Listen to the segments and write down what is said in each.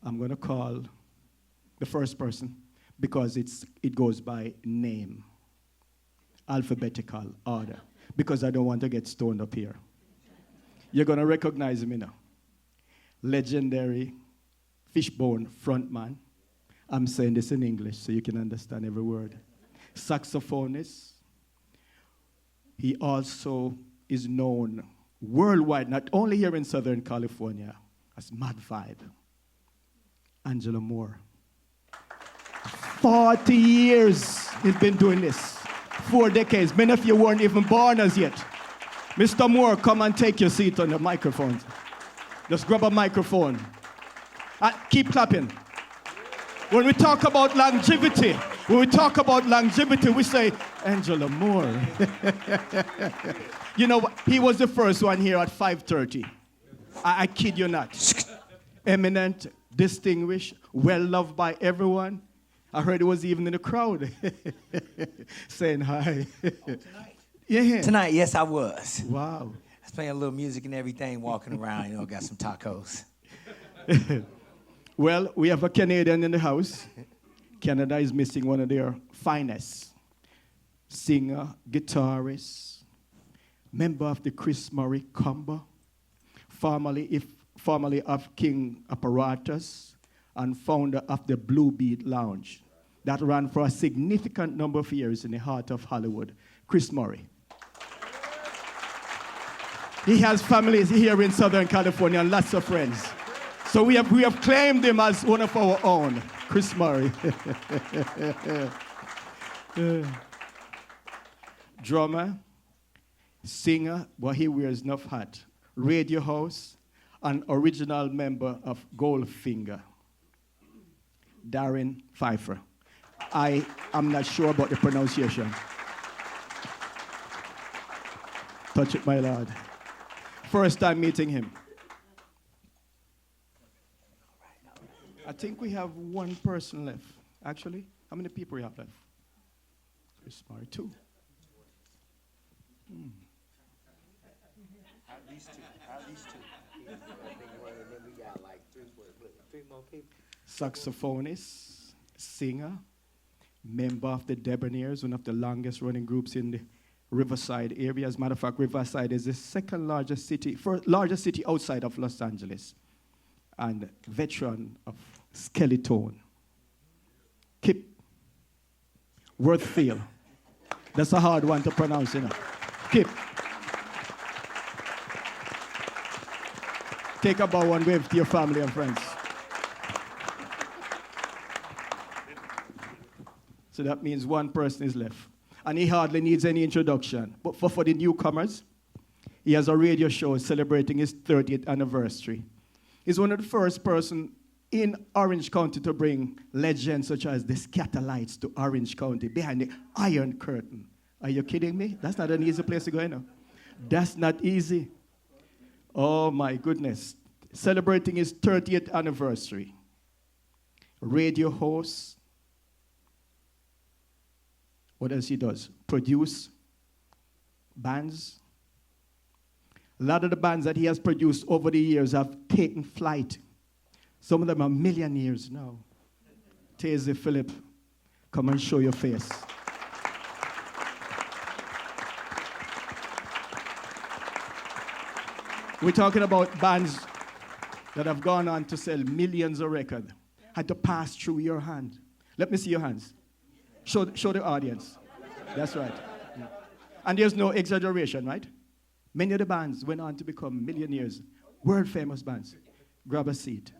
I'm going to call the first person because it goes by name, alphabetical order, because I don't want to get stoned up here. You're going to recognize me now. Legendary Fishbone frontman. I'm saying this in English so you can understand every word. Saxophonist. He also is known worldwide, not only here in Southern California, as Mad Vibe. Angelo Moore. 40 years he's been doing this. 4 decades. Many of you weren't even born as yet. Mr. Moore, come and take your seat on the microphone. Just grab a microphone. Keep clapping. When we talk about longevity, we say, Angelo Moore. You know, he was the first one here at 5:30. I kid you not. Eminent, distinguished, well-loved by everyone. I heard he was even in the crowd saying hi. Tonight? Yeah. Tonight, yes, I was. Wow. I was playing a little music and everything, walking around, you know, got some tacos. Well, we have a Canadian in the house. Canada is missing one of their finest. Singer, guitarist, member of the Chris Murray combo, formerly of King Apparatus, and founder of the Bluebeat Lounge that ran for a significant number of years in the heart of Hollywood. Chris Murray. He has families here in Southern California and lots of friends. So we have claimed him as one of our own, Chris Murray. Drummer, singer, but he wears enough hat. Radio host, and original member of Goldfinger, Darrin Pfeiffer. I am not sure about the pronunciation. Touch it, my lord. First time meeting him. I think we have one person left. Actually, how many people we have left? Chris Murray, 2. At least two. I think we got like three more people. Saxophonist, singer, member of the Debonaires, one of the longest running groups in the Riverside area. As a matter of fact, Riverside is the second largest city outside of Los Angeles. And veteran of Skeleton. Kip Wirtzfeld. That's a hard one to pronounce, you know. Kip. Take a bow and wave to your family and friends. So that means one person is left. And he hardly needs any introduction. But for the newcomers, he has a radio show celebrating his 30th anniversary. He's one of the first person in Orange County to bring legends such as the Scatterlights to Orange County behind the Iron Curtain. Are you kidding me? That's not an easy place to go, you know. That's not easy. Oh, my goodness. Celebrating his 30th anniversary. Radio host. What else he does? Produce bands. A lot of the bands that he has produced over the years have taken flight. Some of them are millionaires now. Tazy Phyllipz, come and show your face. We're talking about bands that have gone on to sell millions of records. Had to pass through your hand. Let me see your hands. Show the audience. That's right. Yeah. And there's no exaggeration, right? Many of the bands went on to become millionaires, world famous bands. Grab a seat.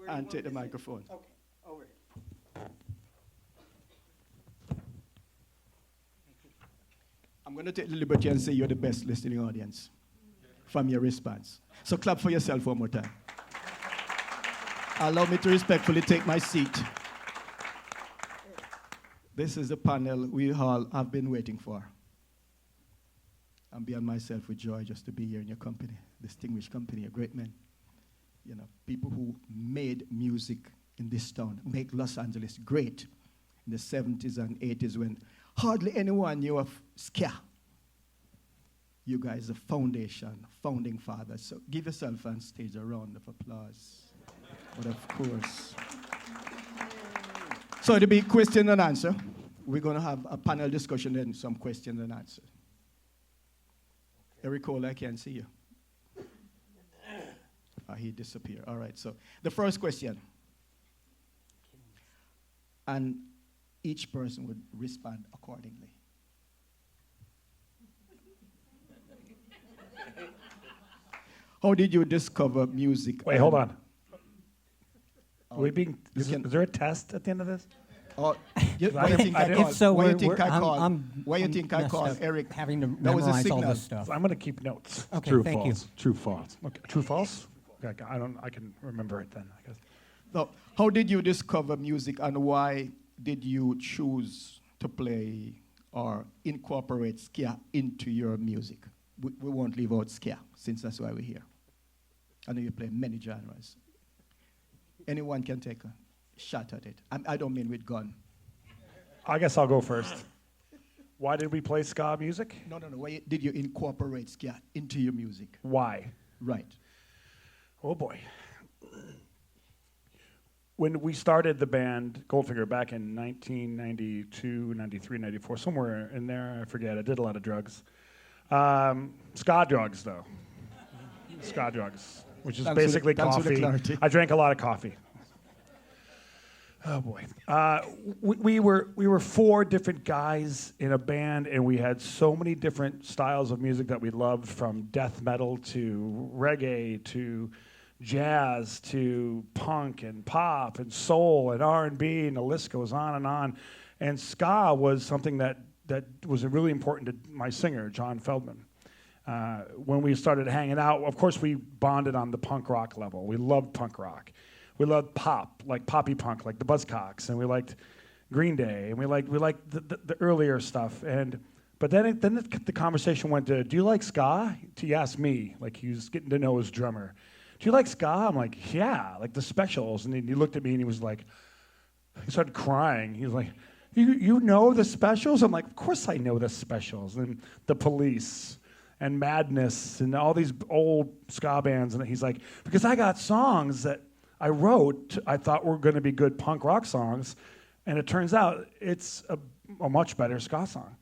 And take the microphone. Okay, over here. I'm going to take the liberty and say you're the best listening audience from your response. So clap for yourself one more time. Allow me to respectfully take my seat. This is the panel we all have been waiting for. I'm beyond myself with joy just to be here in your company, distinguished company, a great men. You know, people who made music in this town, make Los Angeles great in the 70s and 80s when hardly anyone knew of ska. You guys are founding fathers. So give yourself on stage a round of applause. But of course. So it'll be question and answer. We're going to have a panel discussion and some question and answer. Eric Cole, I can't see you. He disappeared. All right, so the first question. And each person would respond accordingly. How did you discover music? Wait, hold on. Is there a test at the end of this? Why do you think I called? Why you think I called Eric? Having to That was a memorize all signal. this stuff. So I'm going to keep notes. Okay, True, thank false. you. True, false. Okay, true, false? Okay, I can remember it then, I guess. So, how did you discover music, and why did you choose to play or incorporate Ska into your music? We won't leave out Ska, since that's why we're here. I know you play many genres. Anyone can take a shot at it. I don't mean with gun. I guess I'll go first. Why did we play ska music? No. Why did you incorporate Ska into your music? Why? Right. Oh boy. When we started the band Goldfinger back in 1992, 93, 94, somewhere in there, I forget. I did a lot of drugs. Ska drugs, though. Ska drugs, which is basically coffee. I drank a lot of coffee. Oh boy. We were four different guys in a band, and we had so many different styles of music that we loved, from death metal to reggae to jazz to punk and pop and soul and R&B, and the list goes on and on. And ska was something that was really important to my singer, John Feldman. When we started hanging out, of course, we bonded on the punk rock level. We loved punk rock. We loved pop, like poppy punk, like the Buzzcocks, and we liked Green Day, and we liked the earlier stuff. But then the conversation went to, do you like ska? He asked me, like he was getting to know his drummer. Do you like ska? I'm like, yeah, like the Specials. And then he looked at me and he was like, he started crying. He was like, you know the Specials? I'm like, of course I know the Specials. And the Police and Madness and all these old ska bands. And he's like, because I got songs that I wrote, I thought were going to be good punk rock songs, and it turns out it's a much better ska song.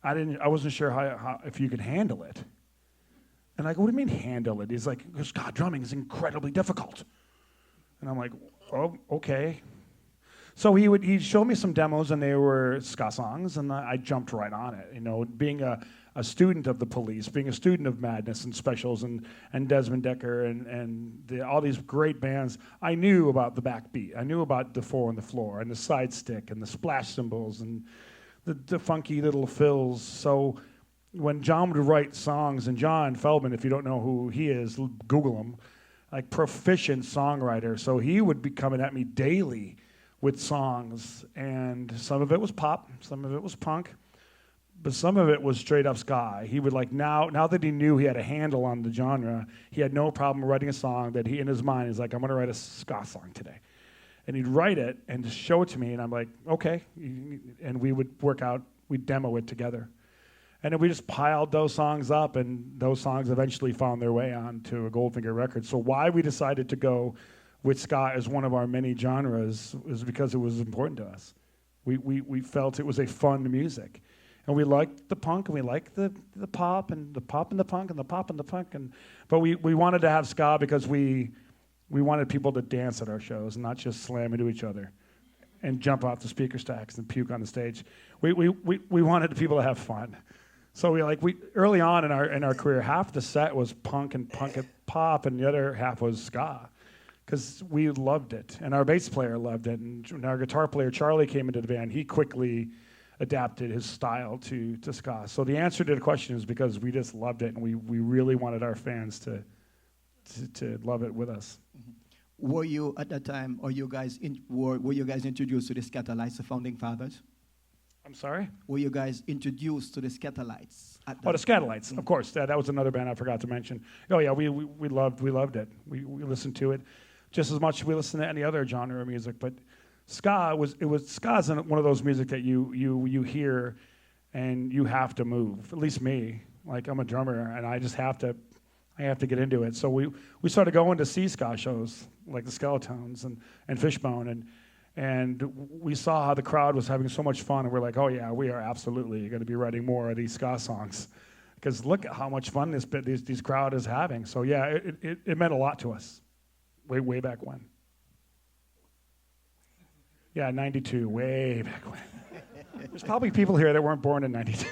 I wasn't sure how if you could handle it. And I go, what do you mean handle it? He's like, ska drumming is incredibly difficult. And I'm like, oh, okay. So he'd show me some demos, and they were ska songs, and I jumped right on it. You know, being a student of the Police, being a student of Madness and Specials and Desmond Decker and all these great bands, I knew about the backbeat. I knew about the 4 on the floor and the side stick and the splash cymbals and the funky little fills. So when John would write songs, and John Feldman, if you don't know who he is, Google him, like proficient songwriter. So he would be coming at me daily with songs, and some of it was pop, some of it was punk, but some of it was straight up ska. He would now that he knew he had a handle on the genre, he had no problem writing a song that he, in his mind, is like, I'm gonna write a ska song today. And he'd write it and just show it to me, and I'm like, okay. And we would we'd demo it together. And then we just piled those songs up, and those songs eventually found their way onto a Goldfinger record. So why we decided to go with ska as one of our many genres is because it was important to us. We felt it was a fun music. And we liked the punk, and we liked the pop, and the pop and the punk, and the pop and the punk. But we wanted to have ska because we wanted people to dance at our shows and not just slam into each other and jump off the speaker stacks and puke on the stage. We wanted people to have fun. So we early on in our career, half the set was punk and pop, and the other half was ska, because we loved it, and our bass player loved it, and our guitar player Charlie came into the band. He quickly adapted his style to ska. So the answer to the question is because we just loved it, and we really wanted our fans to love it with us. Mm-hmm. Were you at that time, or were you guys introduced to the Skatalites, the founding fathers? I'm sorry? Were you guys introduced to the Skatalites? The Skatalites, of course. That was another band I forgot to mention. Oh yeah, we loved it. We listened to it just as much as we listened to any other genre of music. But ska ska's one of those music that you hear and you have to move. At least me. Like I'm a drummer, and I have to get into it. So we started going to see ska shows like the Skeletones and Fishbone, and we saw how the crowd was having so much fun, and we're like, oh yeah, we are absolutely going to be writing more of these ska songs, because look at how much fun this crowd is having. So yeah, it meant a lot to us, way back when. Yeah, 92, way back when. There's probably people here that weren't born in 92.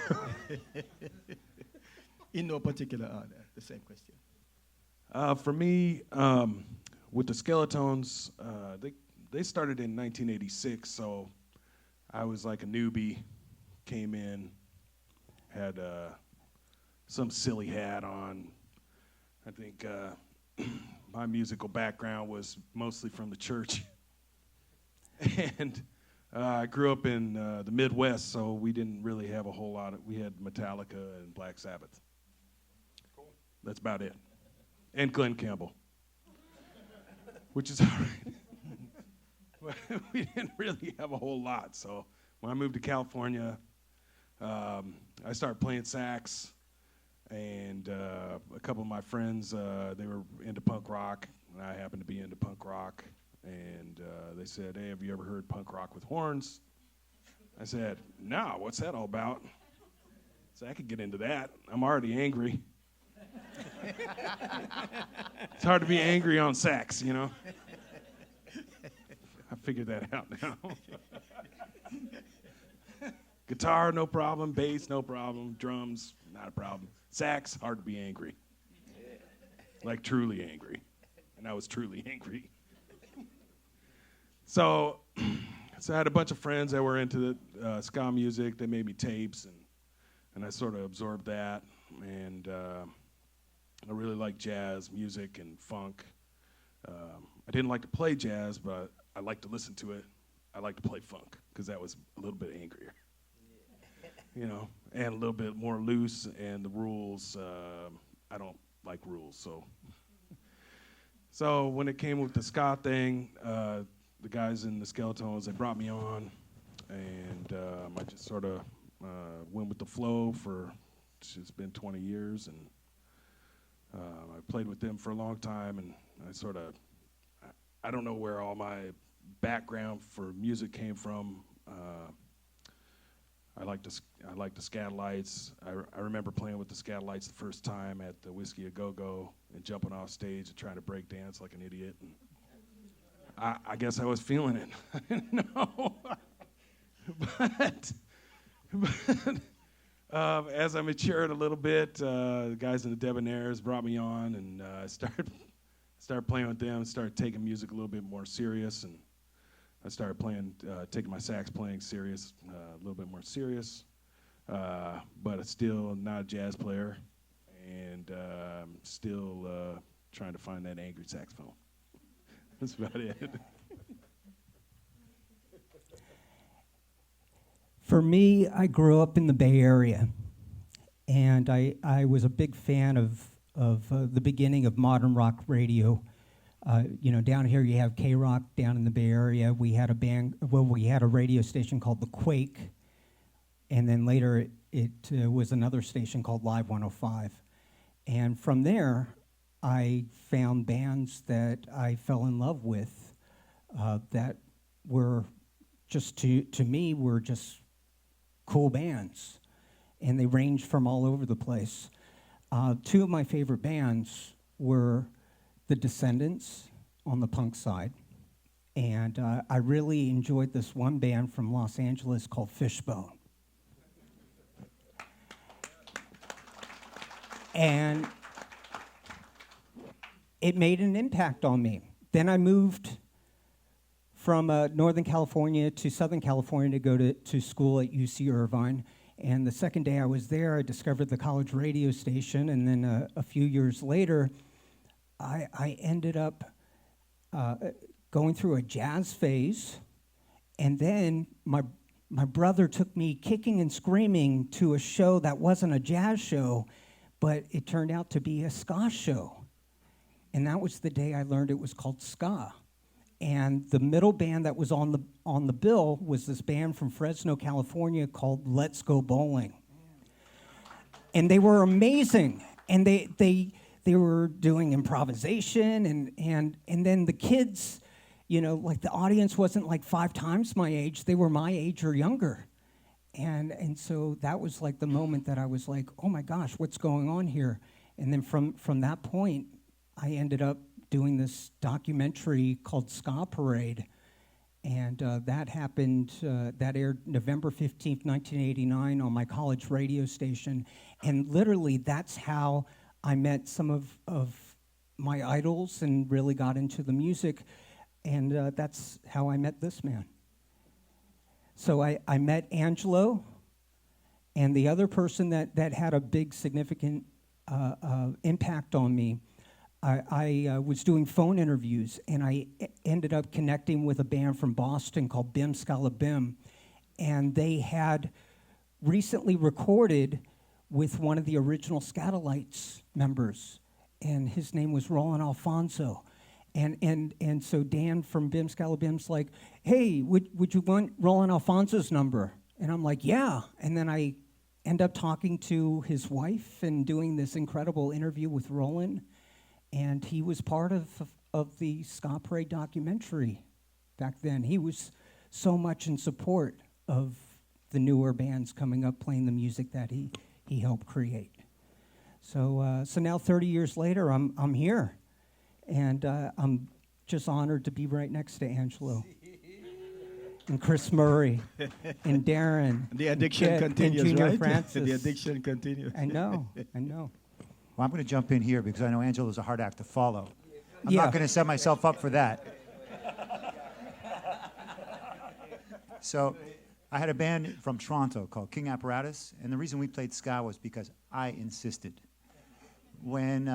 In no particular order, the same question. For me, with the Skeletones, they started in 1986, so I was like a newbie, came in, had some silly hat on. I think my musical background was mostly from the church. And I grew up in the Midwest, so we didn't really have a whole lot we had Metallica and Black Sabbath. Cool. That's about it. And Glenn Campbell, which is all right. We didn't really have a whole lot. So when I moved to California, I started playing sax, and a couple of my friends, they were into punk rock, and I happened to be into punk rock. And they said, hey, have you ever heard punk rock with horns? I said, no, what's that all about? So I could get into that. I'm already angry. It's hard to be angry on sax, you know? I figured that out now. Guitar, no problem. Bass, no problem. Drums, not a problem. Sax, hard to be angry. Like truly angry. And I was truly angry. So I had a bunch of friends that were into the ska music. They made me tapes, and I sort of absorbed that. And I really liked jazz music and funk. I didn't like to play jazz, but I liked to listen to it. I liked to play funk because that was a little bit angrier, you know, and a little bit more loose. And the rules, I don't like rules. So when it came with the ska thing, the guys in the Skeletones, they brought me on, and I just sort of went with the flow for, it's been 20 years, and I played with them for a long time, and I don't know where all my background for music came from. I like the Scatolites. I remember playing with the Scatolites the first time at the Whiskey A Go-Go and jumping off stage and trying to break dance like an idiot. And I guess I was feeling it. I didn't know. but as I matured a little bit, the guys in the Debonaires brought me on, and I started playing with them, started taking music a little bit more serious, and I started taking my sax playing serious, a little bit more serious, but I'm still not a jazz player, and still trying to find that angry saxophone. That's about it. For me, I grew up in the Bay Area, and I was a big fan of the beginning of modern rock radio. Down here you have K-Rock. Down in the Bay Area, we had a radio station called The Quake, and then later it was another station called Live 105. And from there, I found bands that I fell in love with that were just, to me, were just cool bands. And they ranged from all over the place. Two of my favorite bands were The Descendants on the punk side. And I really enjoyed this one band from Los Angeles called Fishbone. And it made an impact on me. Then I moved from Northern California to Southern California to go to school at UC Irvine. And the second day I was there, I discovered the college radio station. And then a few years later, I ended up going through a jazz phase. And then my brother took me kicking and screaming to a show that wasn't a jazz show, but it turned out to be a ska show. And that was the day I learned it was called ska. And the middle band that was on the bill was this band from Fresno, California called Let's Go Bowling. and they were amazing. And they were doing improvisation, and then the kids, like the audience wasn't like 5 times my age. They were my age or younger. And so that was like the moment that I was like, oh my gosh, what's going on here? And then from that point, I ended up doing this documentary called Ska Parade. And that happened, that aired November 15th, 1989 on my college radio station. And literally, that's how I met some of my idols and really got into the music. And that's how I met this man. So I met Angelo, and the other person that had a big, significant impact on me. I was doing phone interviews, and I ended up connecting with a band from Boston called Bim Scala Bim, and they had recently recorded with one of the original Scatolites members, and his name was Roland Alfonso. And so Dan from Bim Scala Bim's like, hey, would you want Roland Alfonso's number? And I'm like, yeah. And then I end up talking to his wife and doing this incredible interview with Roland. And he was part of the Ska Parade documentary back then. He was so much in support of the newer bands coming up playing the music that he helped create. So now 30 years later, I'm here. And I'm just honored to be right next to Angelo and Chris Murray and Darrin. The addiction Chet, continues, and Junor right? Francis. The addiction continues. I know. Well, I'm going to jump in here because I know Angelo's a hard act to follow. I'm Yeah. not going to set myself up for that. So I had a band from Toronto called King Apparatus, and the reason we played ska was because I insisted. When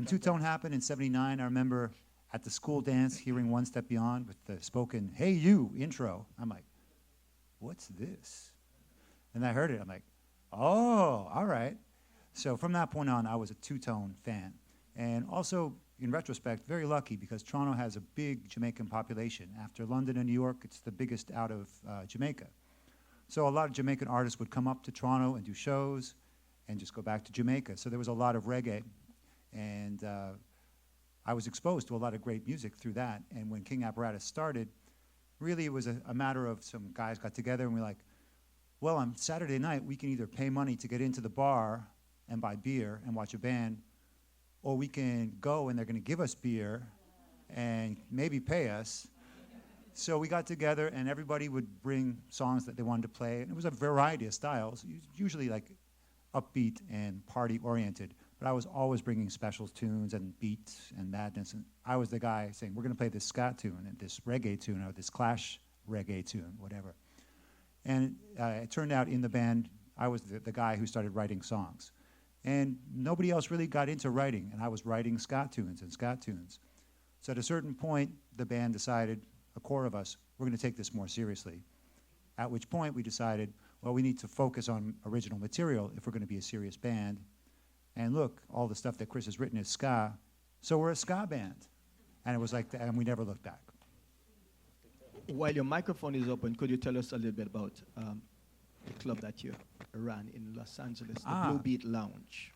Two-Tone happened in '79, I remember at the school dance hearing One Step Beyond with the spoken, "Hey you" intro. I'm like, what's this? And I heard it. I'm like, oh, all right. So from that point on, I was a Two-Tone fan. And also, in retrospect, very lucky because Toronto has a big Jamaican population. After London and New York, it's the biggest out of Jamaica. So a lot of Jamaican artists would come up to Toronto and do shows and just go back to Jamaica. So there was a lot of reggae. And I was exposed to a lot of great music through that. And when King Apparatus started, really it was a matter of some guys got together and we're like, well, on Saturday night, we can either pay money to get into the bar and buy beer and watch a band, or we can go and they're going to give us beer and maybe pay us. So we got together and everybody would bring songs that they wanted to play. And it was a variety of styles, usually like upbeat and party-oriented. But I was always bringing special tunes and beats and madness. And I was the guy saying, we're going to play this ska tune and this reggae tune or this Clash reggae tune, whatever. And it turned out in the band, I was the guy who started writing songs. And nobody else really got into writing, and I was writing ska tunes and ska tunes. So at a certain point, the band decided, a core of us, we're going to take this more seriously. At which point we decided, well, we need to focus on original material if we're going to be a serious band. And look, all the stuff that Chris has written is ska, so we're a ska band. And it was like that, and we never looked back. While your microphone is open, could you tell us a little bit about the club that you ran in Los Angeles, the Bluebeat Lounge?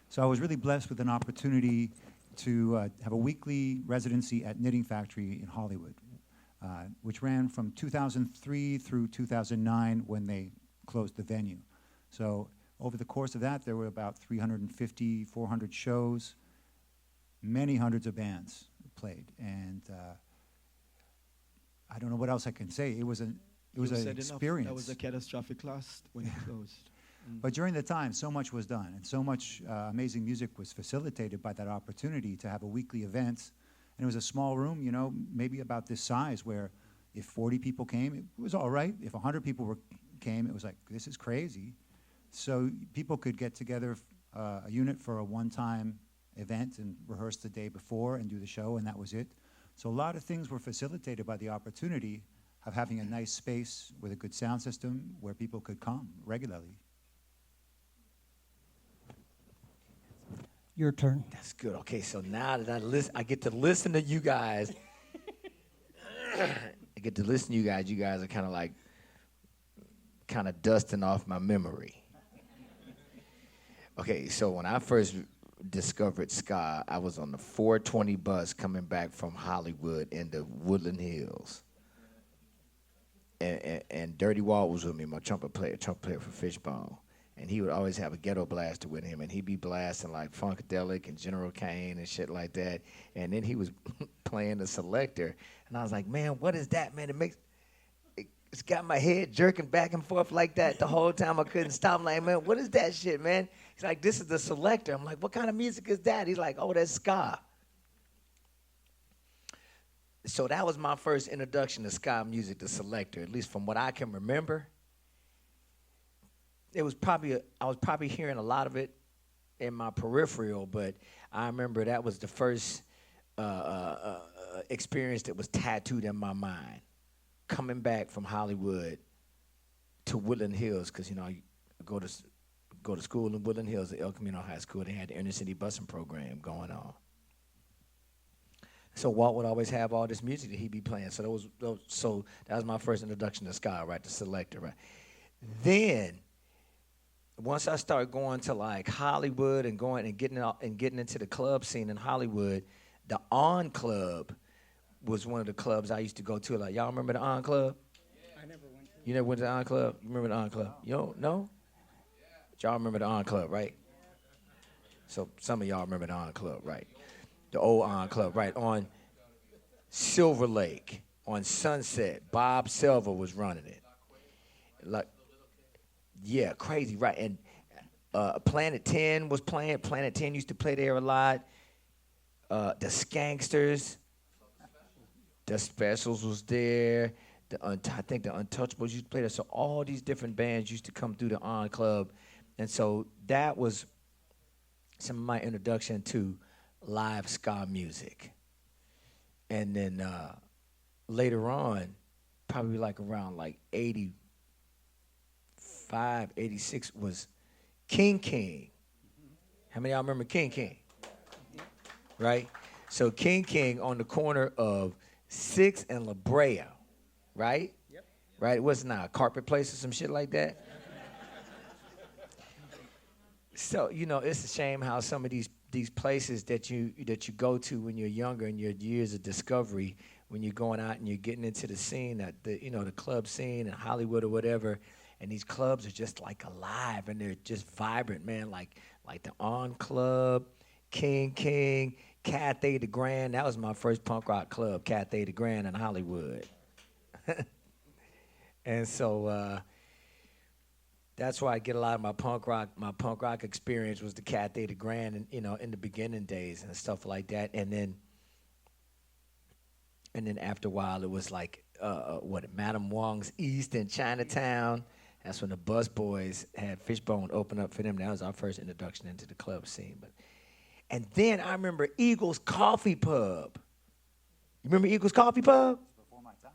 So I was really blessed with an opportunity to have a weekly residency at Knitting Factory in Hollywood, which ran from 2003 through 2009 when they closed the venue. So over the course of that, there were about 350, 400 shows. Many hundreds of bands played, and I don't know what else I can say. It was an experience. That was a catastrophic loss when it closed. But during the time, so much was done, and so much amazing music was facilitated by that opportunity to have a weekly event. And it was a small room, you know, maybe about this size, where if 40 people came, it was all right. If 100 people came, it was like, this is crazy. So people could get together, a unit for a one-time event and rehearse the day before and do the show, and that was it. So a lot of things were facilitated by the opportunity of having a nice space with a good sound system where people could come regularly. Your turn. That's good. Okay, so now that I get to listen to you guys. I get to listen to you guys. You guys are kind of dusting off my memory. Okay, so when I first discovered ska, I was on the 420 bus coming back from Hollywood into Woodland Hills. And Dirty Walt was with me, my trumpet player for Fishbone. And he would always have a ghetto blaster with him, and he'd be blasting like Funkadelic and General Kane and shit like that. And then he was playing the selector, and I was like, man, what is that, man? It's got my head jerking back and forth like that the whole time. I couldn't stop. I'm like, man, what is that shit, man? He's like, this is the selector. I'm like, what kind of music is that? He's like, oh, that's ska. So that was my first introduction to ska music, the selector, at least from what I can remember. I was probably hearing a lot of it in my peripheral, but I remember that was the first experience that was tattooed in my mind. Coming back from Hollywood to Woodland Hills, because I go to school in Woodland Hills at El Camino High School. They had the inner city busing program going on. So Walt would always have all this music that he'd be playing. So that was my first introduction to ska, right? The selector, right? Then once I started going to like Hollywood and getting into the club scene in Hollywood, the On Club was one of the clubs I used to go to. Like, y'all remember the On Club? I never went to. You never went to the On Club? You remember the On Club? You don't know? But y'all remember the On Club, right? So some of y'all remember the On Club, right? The old On Club, right? On Silver Lake, on Sunset, Bob Silver was running it. Like, yeah, crazy, right? And Planet 10 was playing. Planet 10 used to play there a lot. The Skanksters, the Specials was there. I think the Untouchables used to play there. So all these different bands used to come through the On Club. And so that was some of my introduction to live ska music. And then later on, probably like around like 85, 86 was King. How many of y'all remember King? Right? So King on the corner of 6th and La Brea, right? Yep. Right? It wasn't a carpet place or some shit like that. So, it's a shame how some of these places that you go to when you're younger in your years of discovery, when you're going out and you're getting into the scene, the club scene in Hollywood or whatever, and these clubs are just like alive and they're just vibrant, man. Like the On Club, King, Cathay the Grand. That was my first punk rock club, Cathay the Grand in Hollywood. And so that's why I get a lot of my punk rock experience was the Cathay the Grand, and in the beginning days and stuff like that. And then after a while, it was like Madam Wong's East in Chinatown. That's when the Bus Boys had Fishbone open up for them. That was our first introduction into the club scene. And then I remember Eagles Coffee Pub. You remember Eagles Coffee Pub? Before my time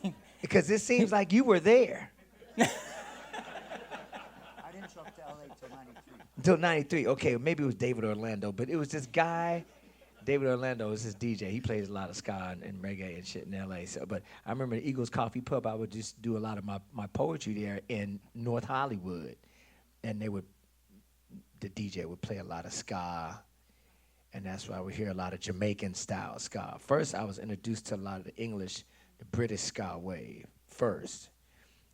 here. Because it seems like you were there. I didn't show up to LA till 93. Until 93. Okay, maybe it was David Orlando, but it was this guy. David Orlando was his DJ. He plays a lot of ska and reggae and shit in L.A. So, but I remember the Eagles Coffee Pub. I would just do a lot of my poetry there in North Hollywood, and the DJ would play a lot of ska, and that's why we hear a lot of Jamaican style ska. First, I was introduced to a lot of the British ska wave first,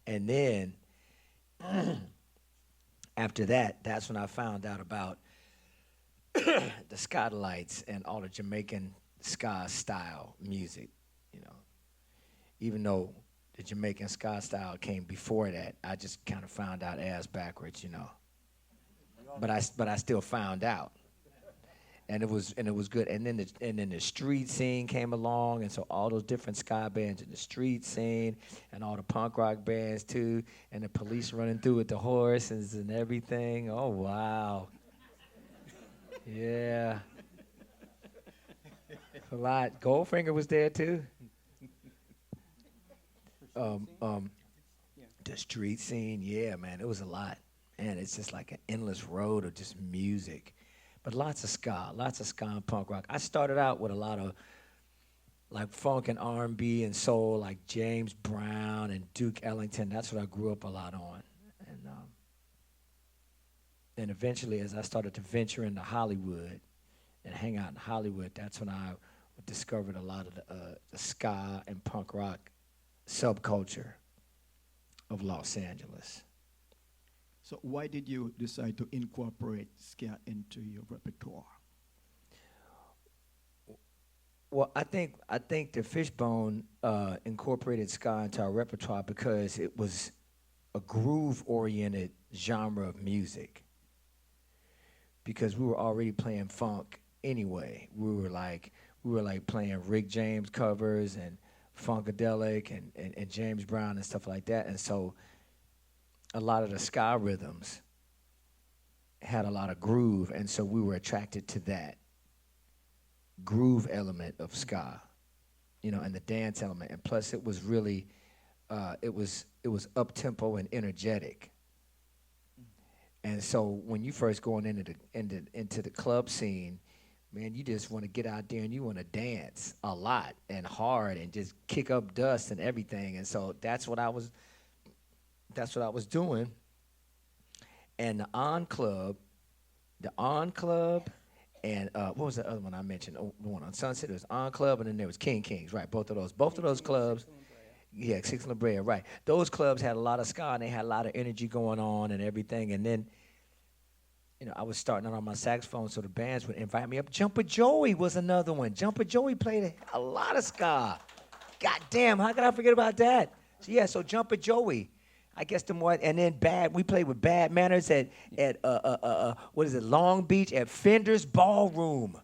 and then after that, that's when I found out about the Scotalites and all the Jamaican ska style music, Even though the Jamaican ska style came before that, I just kind of found out ass backwards, But I still found out, and it was good. And then the street scene came along, and so all those different ska bands in the street scene, and all the punk rock bands too, and the Police running through with the horses and everything. Oh wow. Yeah. A lot. Goldfinger was there too. The street scene, yeah, man, it was a lot. Man, it's just like an endless road of just music. But lots of ska and punk rock. I started out with a lot of like funk and R&B and soul, like James Brown and Duke Ellington. That's what I grew up a lot on. And eventually, as I started to venture into Hollywood and hang out in Hollywood, that's when I discovered a lot of the ska and punk rock subculture of Los Angeles. So why did you decide to incorporate ska into your repertoire? Well, I think the Fishbone incorporated ska into our repertoire because it was a groove-oriented genre of music. Because we were already playing funk anyway. We were like playing Rick James covers and Funkadelic and James Brown and stuff like that. And so a lot of the ska rhythms had a lot of groove, and so we were attracted to that groove element of ska, and the dance element. And plus it was really it was up-tempo and energetic. And so when you first going into the club scene, man, you just want to get out there and you want to dance a lot and hard and just kick up dust and everything. And so that's what I was doing. And the On Club, and what was the other one I mentioned? Oh, the one on Sunset. It was On Club, and then there was King Kings, right? Both of those clubs. Yeah, Six La Brea, right. Those clubs had a lot of ska, and they had a lot of energy going on and everything. And then, I was starting out on my saxophone, so the bands would invite me up. Jumper Joey was another one. Jumper Joey played a lot of ska. God damn, how could I forget about that? So Jumper Joey. I guess the more, and then we played with Bad Manners at Long Beach at Fender's Ballroom.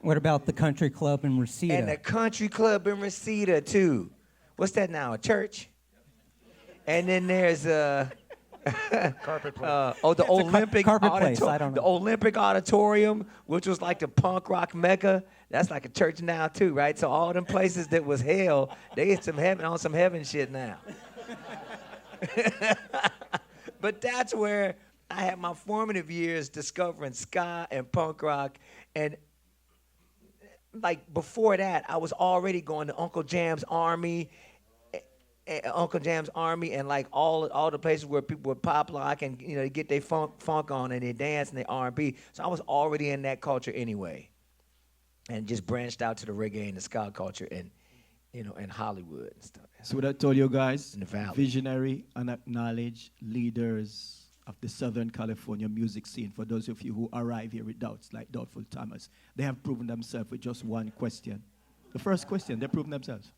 What about the country club in Reseda? And the country club in Reseda too. What's that now? A church? And then there's Carpet place. the Olympic carpet place. I don't know. The Olympic Auditorium, which was like the punk rock mecca. That's like a church now too, right? So all them places that was hell, they get some heaven shit now. But that's where I had my formative years discovering ska and punk rock. And like before that, I was already going to Uncle Jam's Army and like all the places where people would pop lock and they get their funk on and they dance and they R&B. So I was already in that culture anyway, and just branched out to the reggae and the ska culture and in Hollywood and stuff. So what I told you guys, In the Valley. visionary and acknowledged leaders of the Southern California music scene. For those of you who arrive here with doubts, like Doubtful Thomas, they have proven themselves with just one question. The first question, they've proven themselves.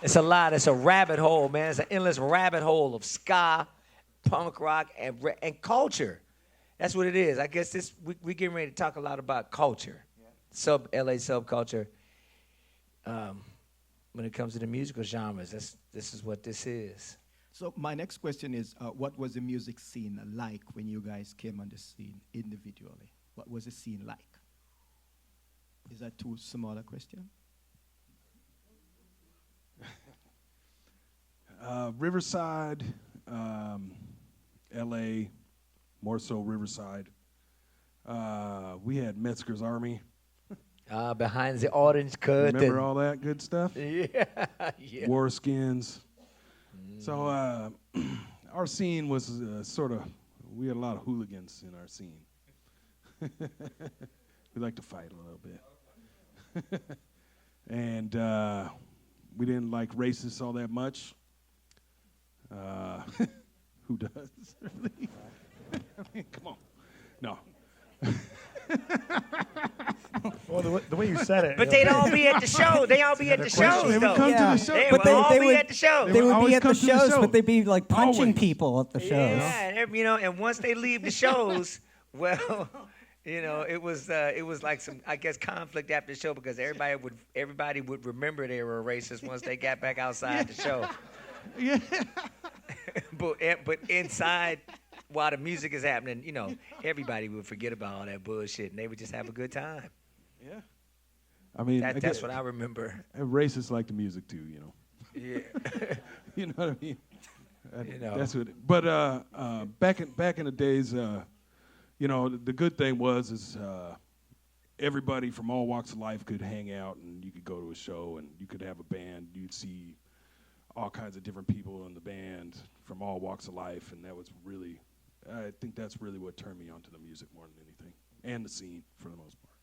It's a lot. It's a rabbit hole, man. It's an endless rabbit hole of ska, punk rock, and culture. That's what it is. I guess we getting ready to talk a lot about culture, LA subculture. When it comes to the musical genres, this is what this is. So my next question is, what was the music scene like when you guys came on the scene individually? What was the scene like? Is that too small a question? Riverside, LA, more so Riverside. We had Metzger's Army. Behind the orange curtain. Remember all that good stuff? Yeah. War Skins. So our scene was we had a lot of hooligans in our scene. We like to fight a little bit. And we didn't like racists all that much. Who does? Really? I mean, come on. No. Well, the way you said it. But they'd all be at the show. They all be at the shows, They would though. come to the show. They But would all they be would- at the show. They would always be at the come to the shows, show. but they'd be like punching Always. people at the shows. Yeah, and once they leave the shows, well, it was like some, I guess, conflict after the show because everybody would remember they were a racist once they got back outside the show. Yeah. But inside, while the music is happening, everybody would forget about all that bullshit and they would just have a good time. Yeah. I mean, That's what I remember. And racists like the music too, Yeah. You know what I mean? know. That's what. But back in the days, the good thing was everybody from all walks of life could hang out, and you could go to a show, and you could have a band. You'd see all kinds of different people in the band from all walks of life, and that was really, I think that's really what turned me onto the music more than anything, and the scene for the most part.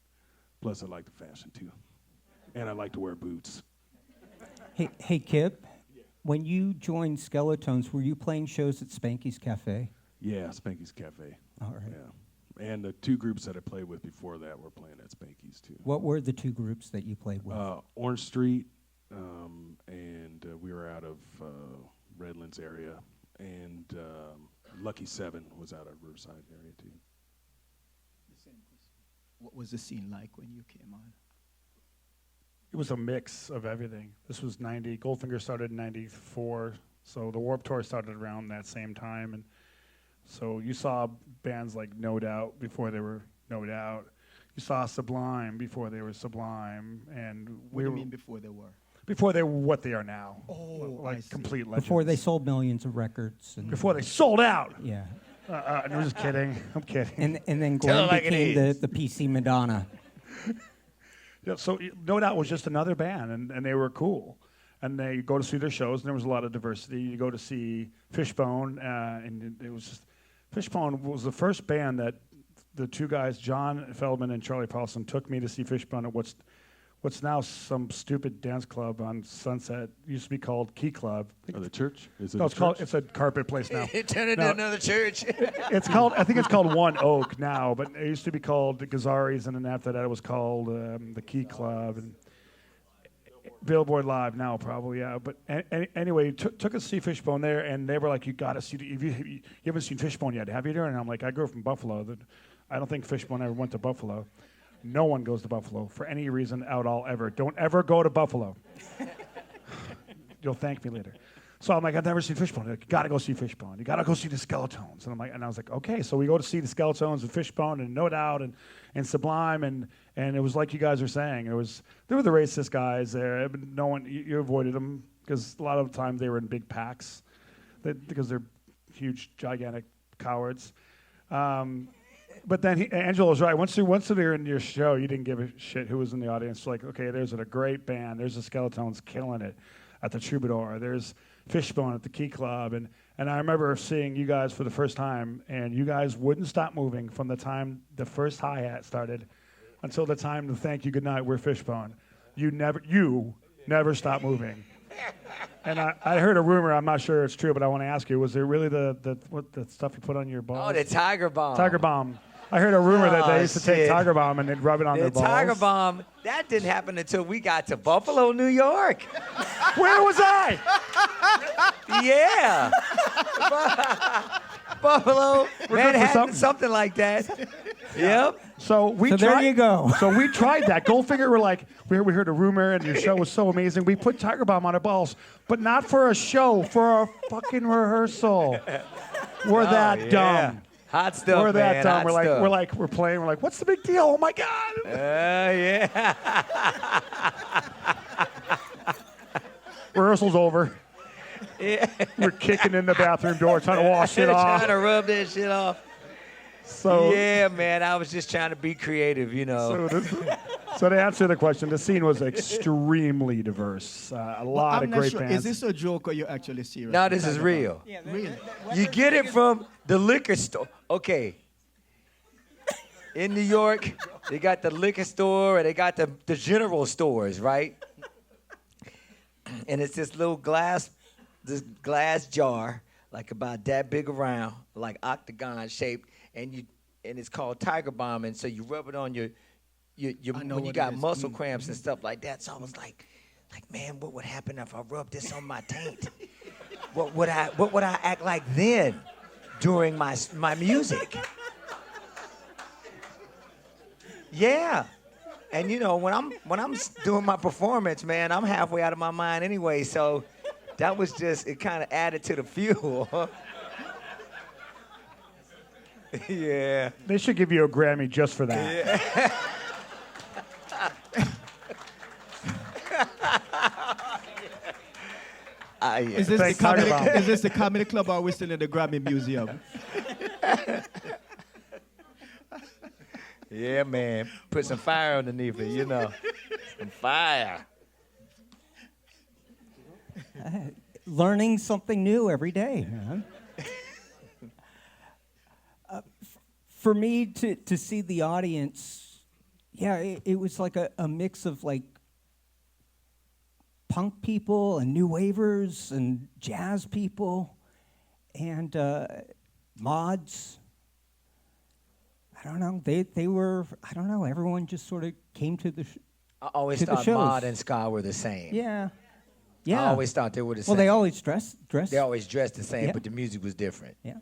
Plus, I like the fashion too, and I like to wear boots. Hey, Kip, when you joined Skeletones, were you playing shows at Spanky's Cafe? Yeah, Spanky's Cafe. All right. Yeah, and the two groups that I played with before that were playing at Spanky's too. What were the two groups that you played with? Orange Street, and we were out of Redlands area, and Lucky 7 was out of Riverside area too. What was the scene like when you came on? It was a mix of everything. This was 90. Goldfinger started in 94, so the Warped Tour started around that same time. And so you saw bands like No Doubt before they were No Doubt. You saw Sublime before they were Sublime. And What do you mean before they were? before they were what they are now. Oh, I like see. complete legends. Before they sold millions of records. And Before they sold out. yeah. I'm just kidding. I'm kidding. And then Tell Glenn it like it became is. the PC Madonna. Yeah, so No Doubt was just another band, and they were cool. And they go to see their shows, and there was a lot of diversity. You go to see Fishbone, and it was just Fishbone was the first band that the two guys, John Feldman and Charlie Paulson, took me to see Fishbone at what's now some stupid dance club on Sunset. It used to be called Key Club. Oh, the church? Is it No, a it's called. church? It's a carpet place now. It turned into No. another church. It's called. I think it's called One Oak now, but it used to be called the Gazaris, and then after that it was called the Key Club and Billboard Live now, probably. Yeah, but anyway, took us to see Fishbone there, and they were like, "You got to see. You haven't seen Fishbone yet, have you?" And I'm like, "I grew up from Buffalo. I don't think Fishbone ever went to Buffalo. No one goes to Buffalo for any reason at all ever. Don't ever go to Buffalo. You'll thank me later." So I'm like, "I've never seen Fishbone." They're like, "You got to go see Fishbone. You got to go see the Skeletones." And I'm like, and I was like, "Okay." So we go to see the Skeletones and Fishbone and No Doubt and Sublime and it was like you guys were saying. There were the racist guys there. But no one you avoided them because a lot of the time they were in big packs, because they're huge, gigantic cowards. But then Angelo's right. Once they're in your show, you didn't give a shit who was in the audience. Like, okay, there's a great band. There's the Skeletones killing it at the Troubadour. There's Fishbone at the Key Club. And I remember seeing you guys for the first time, and you guys wouldn't stop moving from the time the first hi-hat started until the time to thank you goodnight, we're Fishbone. You never stopped moving. And I heard a rumor, I'm not sure it's true, but I want to ask you, was there really the stuff you put on your balls? Oh, the Tiger Bomb. Tiger Bomb. I heard a rumor that they used to take shit. Tiger Bomb and they'd rub it on The their balls. Tiger Bomb, that didn't happen until we got to Buffalo, New York. Where was I? Yeah. Buffalo, for Manhattan, something. something like that. Yep. So there you go. So we tried that. Goldfinger were like, we heard a rumor and your show was so amazing. We put Tiger Bomb on our balls, but not for a show, for a fucking rehearsal. We're that dumb. Hot stuff, We're that man. dumb. Hot We're playing. We're like, what's the big deal? Oh my God. Yeah. Rehearsal's over. Yeah. We're kicking in the bathroom door, trying to wash it off. Trying to rub that shit off. So Yeah, man. I was just trying to be creative, you know. So to answer the question, the scene was extremely diverse. A lot I'm of not great sure. bands. Is this a joke or you're actually serious? No, this is real. Really? You get it from the liquor store. Okay. In New York, they got the liquor store and they got the general stores, right? And it's this little glass jar, like about that big around, like octagon shaped, and it's called Tiger Bomb, and so you rub it on your know when you what got it is. muscle cramps and stuff like that. So I was like, man, what would happen if I rubbed this on my taint? What would I act like then during my music? Yeah. And you know, when I'm doing my performance, man, I'm halfway out of my mind anyway, so that was just, it kind of added to the fuel. Yeah. They should give you a Grammy just for that. Yeah. Yeah. Is this, Thanks, Tiger Bomb. is this the comedy club or are we still in the Grammy Museum? Yeah, man. Put some fire underneath it, you know. Some fire. learning something new every day, man. For me to see the audience, yeah, it was like a mix of like punk people and new wavers and jazz people and mods. I don't know. They were, I don't know, everyone just sort of came to the I always to the thought shows. mod and ska were the same. Yeah. Yeah. I always thought they were the same. Well, they always dress. They always dressed the same, Yeah. but the music was different. Yeah.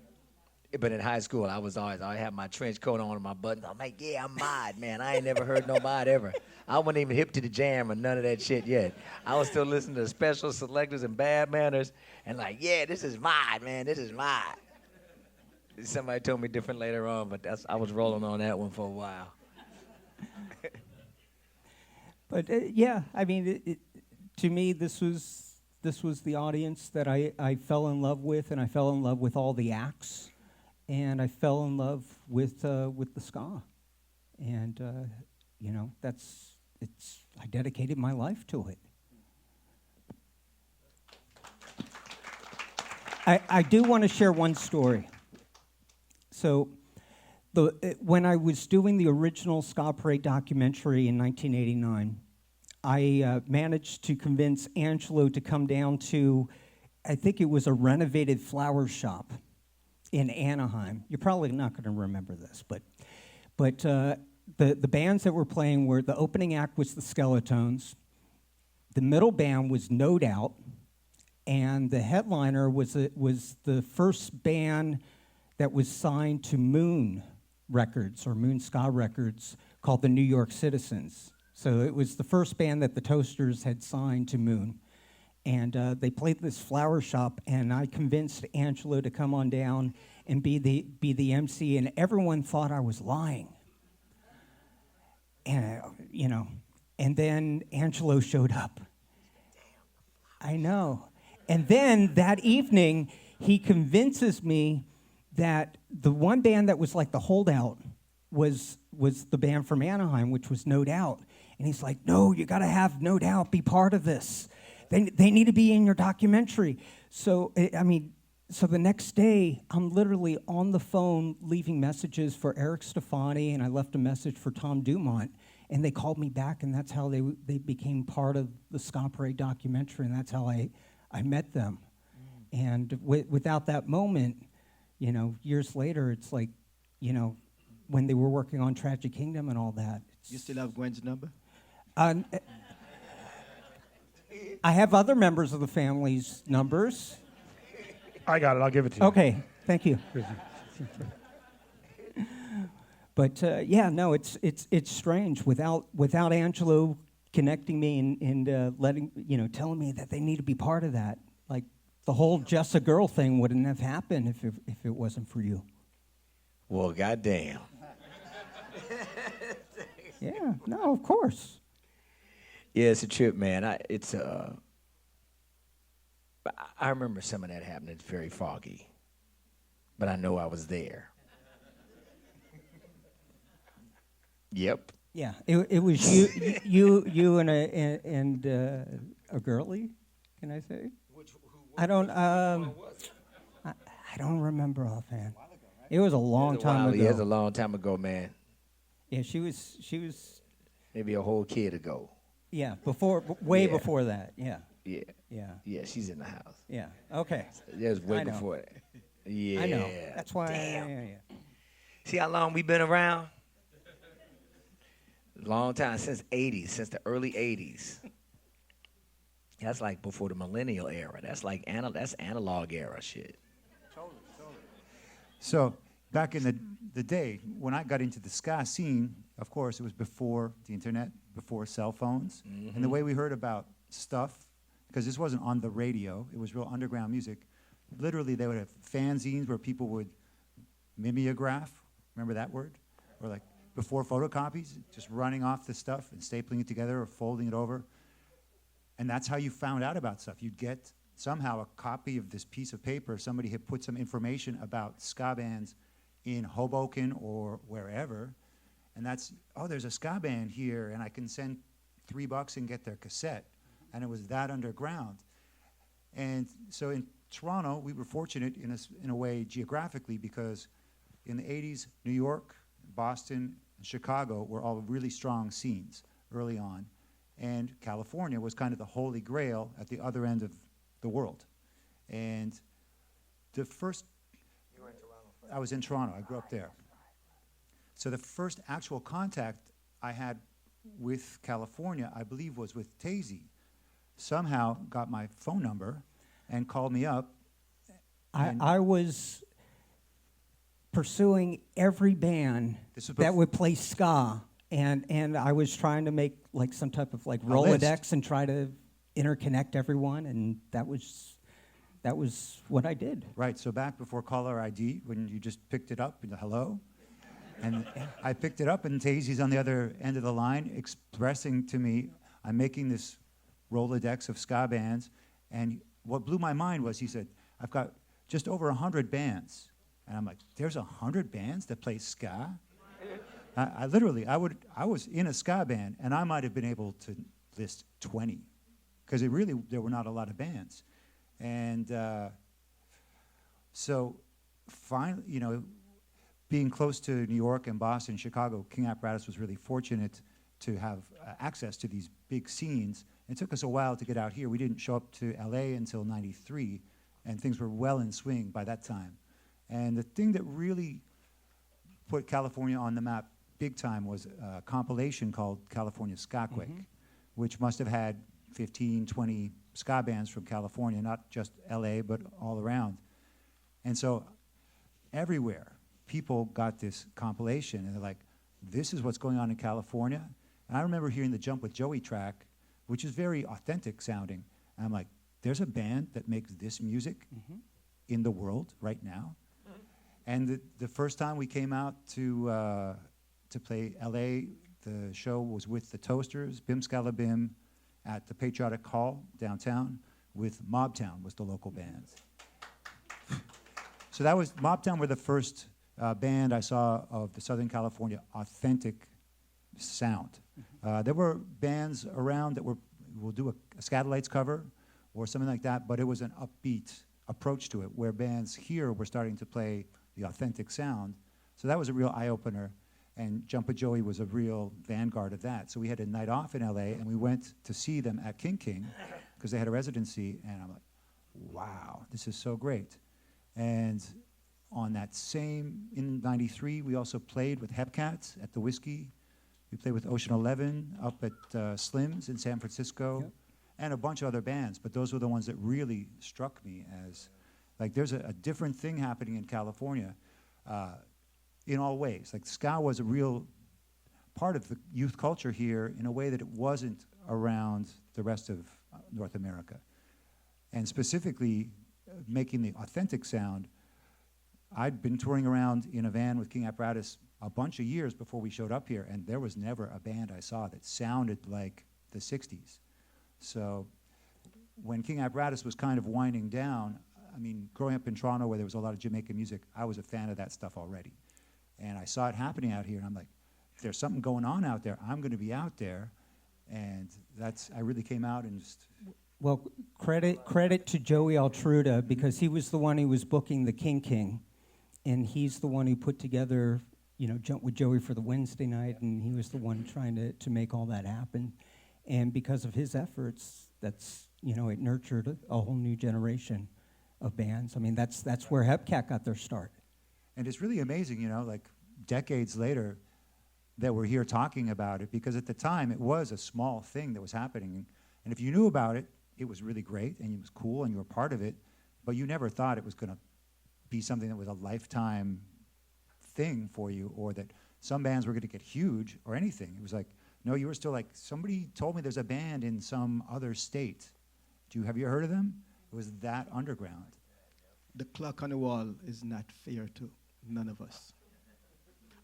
But in high school, I had my trench coat on and my buttons. I'm like, yeah, I'm mod, man. I ain't never heard no mod ever. I wasn't even hip to the jam or none of that shit yet. I was still listening to Special Selectors and Bad Manners and like, yeah, this is mod, man. This is mod. Somebody told me different later on, but I was rolling on that one for a while. But yeah, I mean, to me, this was the audience that I fell in love with, and I fell in love with all the acts, and I fell in love with the ska, and you know, I dedicated my life to it. I do want to share one story. So, when I was doing the original Ska Parade documentary in 1989, I managed to convince Angelo to come down to, I think it was a renovated flower shop in Anaheim. You're probably not going to remember this, but the bands that were playing were, the opening act was the Skeletones, the middle band was No Doubt, and the headliner was the first band that was signed to Moon Records, or Moon Ska Records, called the New York Citizens. So it was the first band that the Toasters had signed to Moon. And they played this flower shop, and I convinced Angelo to come on down and be the MC, and everyone thought I was lying. And, you know, and then Angelo showed up. I know. And then that evening, he convinces me that the one band that was like the holdout was the band from Anaheim, which was No Doubt. And he's like, no, you got to have No Doubt be part of this. They need to be in your documentary. So, I mean, so the next day, I'm literally on the phone leaving messages for Eric Stefani, and I left a message for Tom Dumont. And they called me back, and that's how they became part of the Ska Parade documentary, and that's how I met them. And without that moment, you know, years later, it's like, you know, when they were working on Tragic Kingdom and all that. You still have Gwen's number? I have other members of the family's numbers. I got it. I'll give it to you. Okay, thank you. But yeah, no, it's strange without Angelo connecting me and letting, you know, telling me that they need to be part of that. Like, the whole Just a Girl thing wouldn't have happened if it wasn't for you. Well, goddamn. Yeah, no, of course. Yeah, it's a trip, man. I remember some of that happening. It's very foggy, but I know I was there. Yep. Yeah, it was you and a girlie. Can I say? I don't remember offhand. It was a long time ago. It was a long time ago, man. Yeah, she was Maybe a whole kid ago. yeah, way before that. Yeah. Yeah. Yeah. Yeah, she's in the house. Yeah. Okay. It was way I know. before that. Yeah. I know. That's why. Damn. Yeah. See how long we been around? Long time, since the early 80s. That's like before the millennial era. That's like that's analog era shit. Totally. So back in the day, when I got into the ska scene, of course, it was before the internet, before cell phones. Mm-hmm. And the way we heard about stuff, because this wasn't on the radio, it was real underground music. Literally, they would have fanzines where people would mimeograph. Remember that word? Or like before photocopies, just running off the stuff and stapling it together or folding it over. And that's how you found out about stuff. You'd get somehow a copy of this piece of paper. Somebody had put some information about ska bands in Hoboken or wherever. And that's, oh, there's a ska band here, and I can send $3 and get their cassette. And it was that underground. And so in Toronto, we were fortunate in a way geographically because in the 80s, New York, Boston, and Chicago were all really strong scenes early on. And California was kind of the holy grail at the other end of the world. And the first... You were in Toronto? I was in Toronto. I grew up there. So the first actual contact I had with California, I believe, was with Tazy. Somehow got my phone number and called me up. I was pursuing every band that would play ska, and I was trying to make like some type of like Rolodex and try to interconnect everyone, and that was what I did. Right, so back before caller ID, when you just picked it up, and hello, and I picked it up, and Tazy's on the other end of the line expressing to me, I'm making this Rolodex of ska bands, and what blew my mind was he said, I've got just over 100 bands. And I'm like, there's 100 bands that play ska? I was in a ska band, and I might have been able to list 20, because there were not a lot of bands. And so finally, being close to New York and Boston, Chicago, King Apparatus was really fortunate to have access to these big scenes. It took us a while to get out here. We didn't show up to LA until '93, and things were well in swing by that time. And the thing that really put California on the map big time was a compilation called California Skaquake, which must have had 15, 20 ska bands from California, not just LA, but all around. And so everywhere, people got this compilation, and they're like, this is what's going on in California. And I remember hearing the Jump with Joey track, which is very authentic sounding. And I'm like, there's a band that makes this music in the world right now. And the first time we came out to play LA, the show was with the Toasters, Bim Scala Bim, at the Patriotic Hall downtown, with Mobtown was the local band. So that was, Mobtown were the first band I saw of the Southern California authentic sound. There were bands around that will do a Scatolites cover or something like that, but it was an upbeat approach to it, where bands here were starting to play the authentic sound. So that was a real eye-opener, and Jump with Joey was a real vanguard of that. So we had a night off in LA, and we went to see them at King King, because they had a residency, and I'm like, wow, this is so great. And on that same, in '93, we also played with Hepcats at the Whiskey. We played with Ocean 11 up at Slim's in San Francisco, and a bunch of other bands, but those were the ones that really struck me as, like, there's a different thing happening in California in all ways. Like, ska was a real part of the youth culture here in a way that it wasn't around the rest of North America. And specifically, making the authentic sound, I'd been touring around in a van with King Apparatus a bunch of years before we showed up here, and there was never a band I saw that sounded like the 60s. So when King Apparatus was kind of winding down, I mean, growing up in Toronto where there was a lot of Jamaican music, I was a fan of that stuff already. And I saw it happening out here, and I'm like, there's something going on out there. I'm going to be out there. And I really came out and just... Well, credit to Joey Altruda, because he was the one who was booking the King, and he's the one who put together, Jump with Joey for the Wednesday night, and he was the one trying to make all that happen. And because of his efforts, it nurtured a whole new generation of bands. I mean, that's where Hepcat got their start. And it's really amazing, like decades later, that we're here talking about it, because at the time it was a small thing that was happening. And if you knew about it, it was really great, and it was cool, and you were part of it, but you never thought it was going to be something that was a lifetime thing for you, or that some bands were going to get huge or anything. It was like, no, you were still like, somebody told me there's a band in some other state. Have you heard of them? It was that underground. The clock on the wall is not fair to none of us.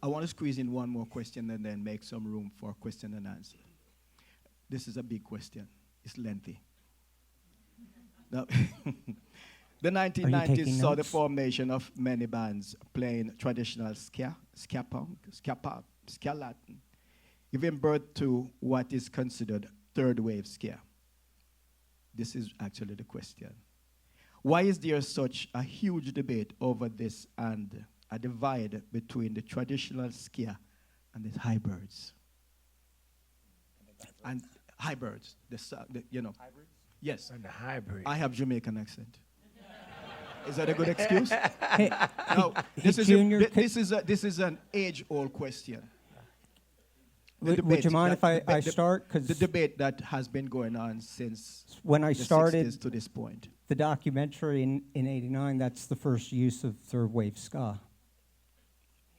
I want to squeeze in one more question and then make some room for question and answer. This is a big question. It's lengthy. Now, the 1990s saw the formation of many bands playing traditional ska, ska punk, ska pop, ska Latin, giving birth to what is considered third wave ska. This is actually the question. Why is there such a huge debate over this and a divide between the traditional ska and the hybrids? And hybrids, you know. Hybrids? Yes. And the hybrid. I have Jamaican accent. Is that a good excuse? Hey, No, this is Junior, this is an age-old question. would you mind if I start? The debate that has been going on since when I the started 60s to this point. the documentary in '89, that's the first use of third wave ska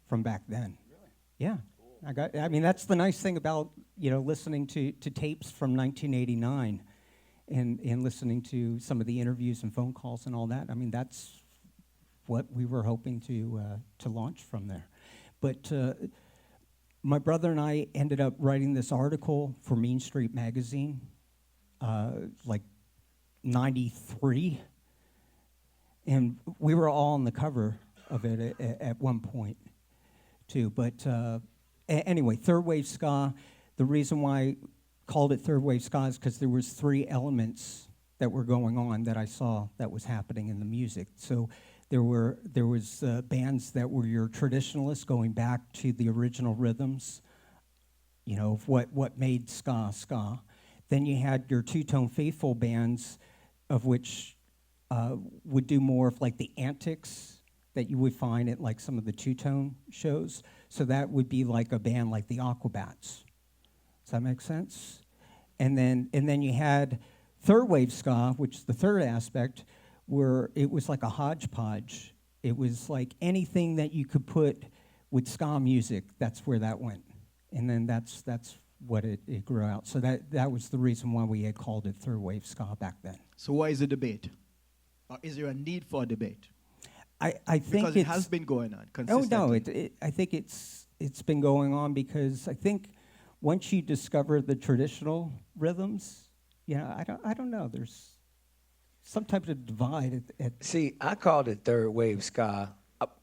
from back then. Really? Yeah. I mean, that's the nice thing about, listening to tapes from 1989 and listening to some of the interviews and phone calls and all that. I mean, that's what we were hoping to launch from there. But my brother and I ended up writing this article for Mean Street Magazine, like 93, and we were all on the cover of it at one point, too. But anyway, third wave ska. The reason why I called it third wave ska is because there was 3 elements that were going on that I saw that was happening in the music. So there was bands that were your traditionalists, going back to the original rhythms, of what made ska. Then you had your two-tone faithful bands, of which would do more of like the antics that you would find at like some of the two-tone shows. So that would be like a band like the Aquabats. Does that make sense? And then you had third wave ska, which is the third aspect, where it was like a hodgepodge. It was like anything that you could put with ska music, that's where that went. And then that's what it grew out. So that was the reason why we had called it third wave ska back then. So why is the debate? Or is there a need for a debate? I think because it has been going on consistently. Oh no, I think it's been going on because I think once you discover the traditional rhythms, I don't know. There's some type of divide. See, I called it third wave ska.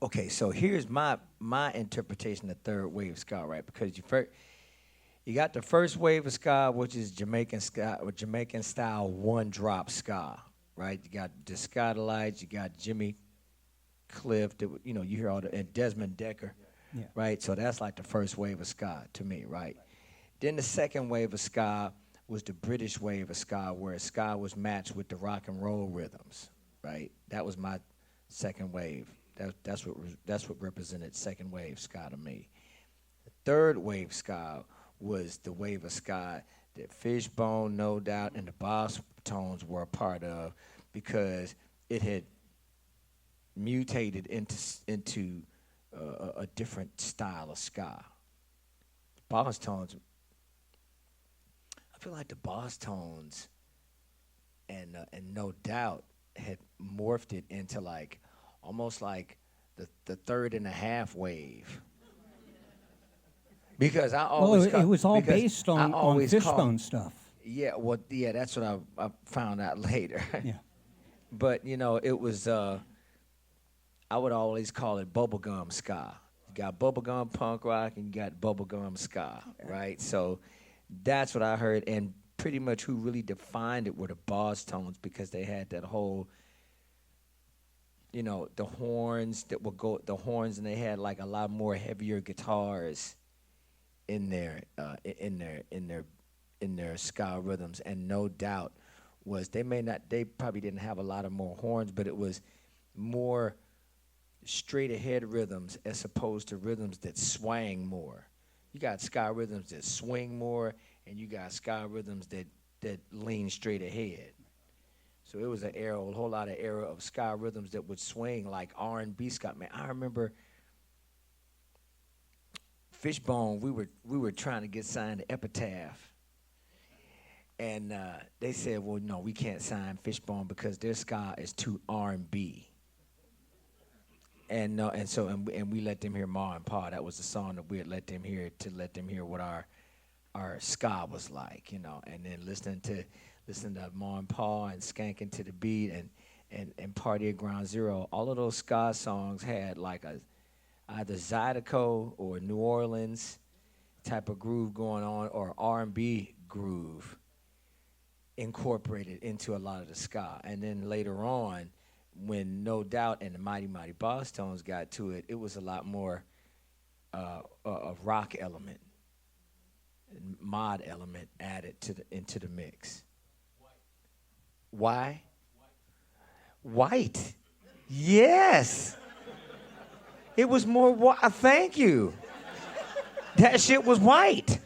Okay, so here's my interpretation of third wave ska, right? Because you got the first wave of ska, which is Jamaican ska, or Jamaican style one drop ska, right? You got the Scotalites, you got Jimmy Cliff, you hear all and Desmond Decker, Yeah. right? So that's like the first wave of ska to me, right? Then the second wave of ska was the British wave of ska, where ska was matched with the rock and roll rhythms, right? That was my second wave. That's what represented second wave ska to me. The third wave ska was the wave of ska that Fishbone, No Doubt, and the Boss Tones were a part of, because it had mutated into a different style of ska. Boss Tones, I feel like the Boss Tones and No Doubt had morphed it into like almost like the third and a half wave. Because I always it was all based on Fishbone stuff. Yeah, that's what I found out later. Yeah. But it was I would always call it bubblegum ska. You got bubblegum punk rock and you got bubblegum ska, right? So that's what I heard, and pretty much who really defined it were the Boss Tones, because they had that whole, the horns that would go, and they had like a lot more heavier guitars in their ska rhythms. And No Doubt was, they probably didn't have a lot of more horns, but it was more straight ahead rhythms as opposed to rhythms that swang more. You got ska rhythms that swing more, and you got ska rhythms that lean straight ahead. So it was a whole lot of era of ska rhythms that would swing like R&B ska. Man, I remember Fishbone. We were trying to get signed to Epitaph, and they said, "Well, no, we can't sign Fishbone because their ska is too R&B." And we let them hear Ma and Pa. That was the song that we had let them hear what our ska was like, And then listening to Ma and Pa and skanking to the beat and Party at Ground Zero. All of those ska songs had like either Zydeco or New Orleans type of groove going on, or R&B groove incorporated into a lot of the ska. And then later on, when No Doubt and the Mighty Mighty Boss Tones got to it, it was a lot more a rock element, mod element added into the mix. Why? White. Yes. It was more white. Thank you. That shit was white.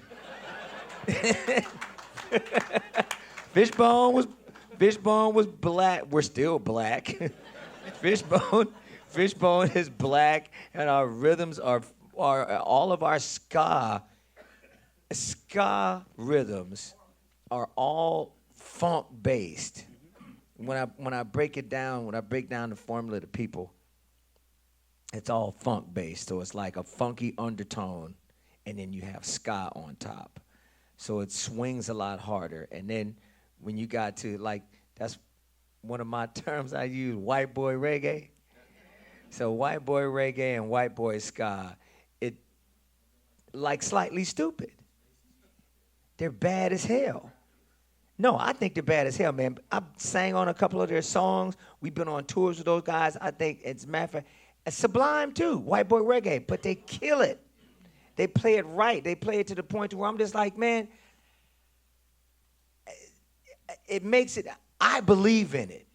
Fishbone was black. We're still black. Fishbone is black, and our rhythms are all of our ska rhythms are all funk based. When I break it down, when I break down the formula to people, it's all funk based. So it's like a funky undertone, and then you have ska on top. So it swings a lot harder. And then when you got to, like, that's one of my terms I use, white boy reggae. So white boy reggae and white boy ska, it like slightly stupid. They're bad as hell. No, I think they're bad as hell, man. I sang on a couple of their songs. We've been on tours with those guys. I think, as a matter of fact, it's Sublime too, white boy reggae, but they kill it. They play it right. They play it to the point where I'm just like, man, it makes it, I believe in it.